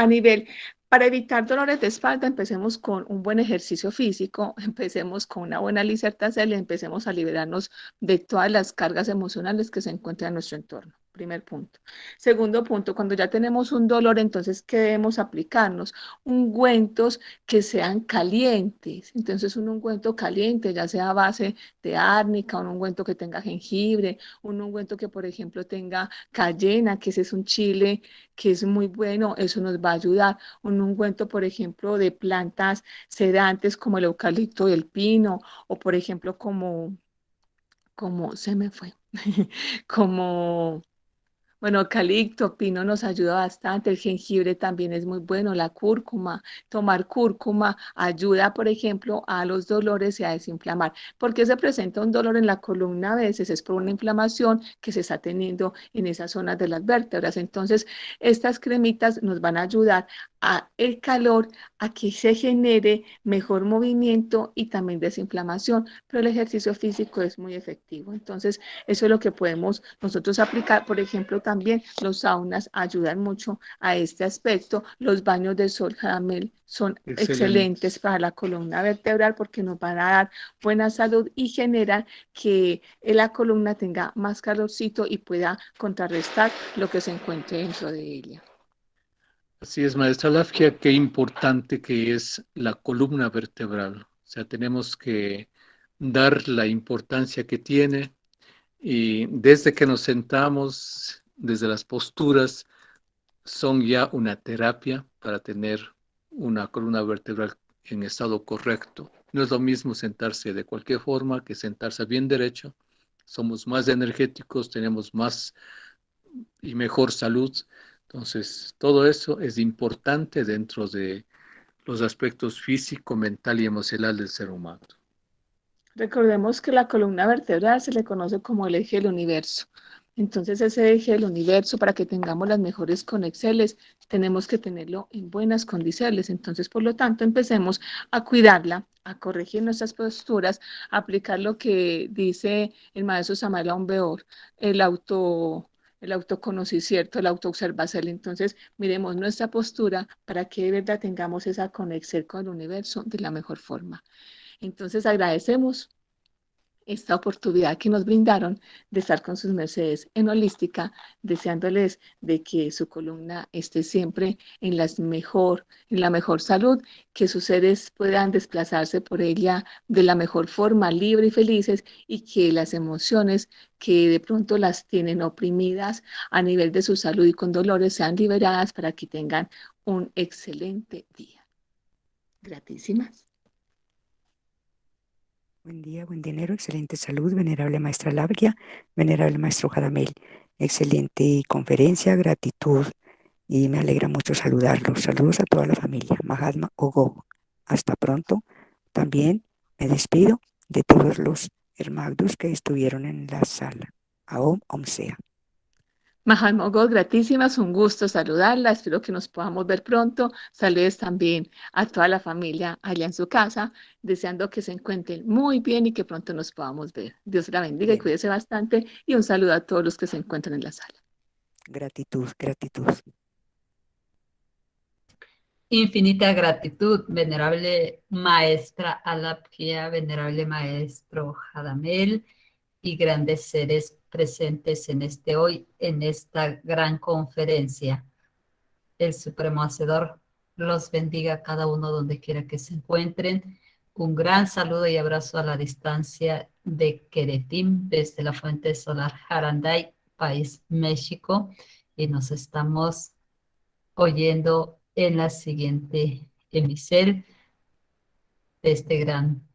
para evitar dolores de espalda, empecemos con un buen ejercicio físico, empecemos con una buena licertacel y empecemos a liberarnos de todas las cargas emocionales que se encuentran en nuestro entorno. Primer punto. Segundo punto, cuando ya tenemos un dolor, entonces, ¿qué debemos aplicarnos? Ungüentos que sean calientes. Entonces, un ungüento caliente, ya sea a base de árnica, un ungüento que tenga jengibre, un ungüento que, por ejemplo, tenga cayena, que ese es un chile que es muy bueno, eso nos va a ayudar. Un ungüento, por ejemplo, de plantas sedantes como el eucalipto y el pino, o por ejemplo, como se me fue, como bueno, eucalipto, pino nos ayuda bastante, el jengibre también es muy bueno, la cúrcuma, tomar cúrcuma ayuda, por ejemplo, a los dolores y a desinflamar. ¿Por qué se presenta un dolor en la columna? A veces es por una inflamación que se está teniendo en esas zonas de las vértebras. Entonces, estas cremitas nos van a ayudar a el calor, a que se genere mejor movimiento y también desinflamación, pero el ejercicio físico es muy efectivo. Entonces, eso es lo que podemos nosotros aplicar. Por ejemplo, también los saunas ayudan mucho a este aspecto. Los baños de sol, Jamel, son excelentes para la columna vertebral porque nos van a dar buena salud y generan que la columna tenga más calorcito y pueda contrarrestar lo que se encuentre dentro de ella. Así es, maestra Lafkia, qué importante que es la columna vertebral. O sea, tenemos que dar la importancia que tiene y desde que nos sentamos, desde las posturas, son ya una terapia para tener una columna vertebral en estado correcto. No es lo mismo sentarse de cualquier forma que sentarse bien derecho. Somos más energéticos, tenemos más y mejor salud. Entonces, todo eso es importante dentro de los aspectos físico, mental y emocional del ser humano. Recordemos que la columna vertebral se le conoce como el eje del universo. Entonces, ese eje del universo, para que tengamos las mejores conexiones, tenemos que tenerlo en buenas condiciones. Entonces, por lo tanto, empecemos a cuidarla, a corregir nuestras posturas, a aplicar lo que dice el maestro Samuel Aumbeor, el el autoconocimiento, el autoobservación. Entonces, miremos nuestra postura para que de verdad tengamos esa conexión con el universo de la mejor forma. Entonces agradecemos esta oportunidad que nos brindaron de estar con sus mercedes en Holística, deseándoles de que su columna esté siempre en la mejor salud, que sus seres puedan desplazarse por ella de la mejor forma, libre y felices, y que las emociones que de pronto las tienen oprimidas a nivel de su salud y con dolores sean liberadas para que tengan un excelente día. Gratísimas. Buen día, buen dinero, excelente salud, venerable maestra Labgia, venerable maestro Jadamel. Excelente conferencia, gratitud y me alegra mucho saludarlos. Saludos a toda la familia. Mahatma Ogo. Hasta pronto. También me despido de todos los hermagdus que estuvieron en la sala. Aum Om Sea. Mahatma God, gratísimas, un gusto saludarla, espero que nos podamos ver pronto. Saludos también a toda la familia allá en su casa, deseando que se encuentren muy bien y que pronto nos podamos ver. Dios la bendiga y Bien. cuídese bastante y un saludo a todos los que se encuentran en la sala. Gratitud, gratitud. Infinita gratitud, venerable maestra Alapkia, venerable maestro Jadamel y grandes seres presentes en en esta gran conferencia. El Supremo Hacedor los bendiga a cada uno donde quiera que se encuentren. Un gran saludo y abrazo a la distancia de Queretín, desde la Fuente Solar Jaranday, país México, y nos estamos oyendo en la siguiente emisión de este gran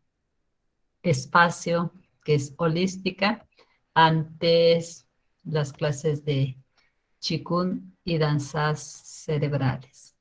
espacio que es holística, antes las clases de Qigong y danzas cerebrales.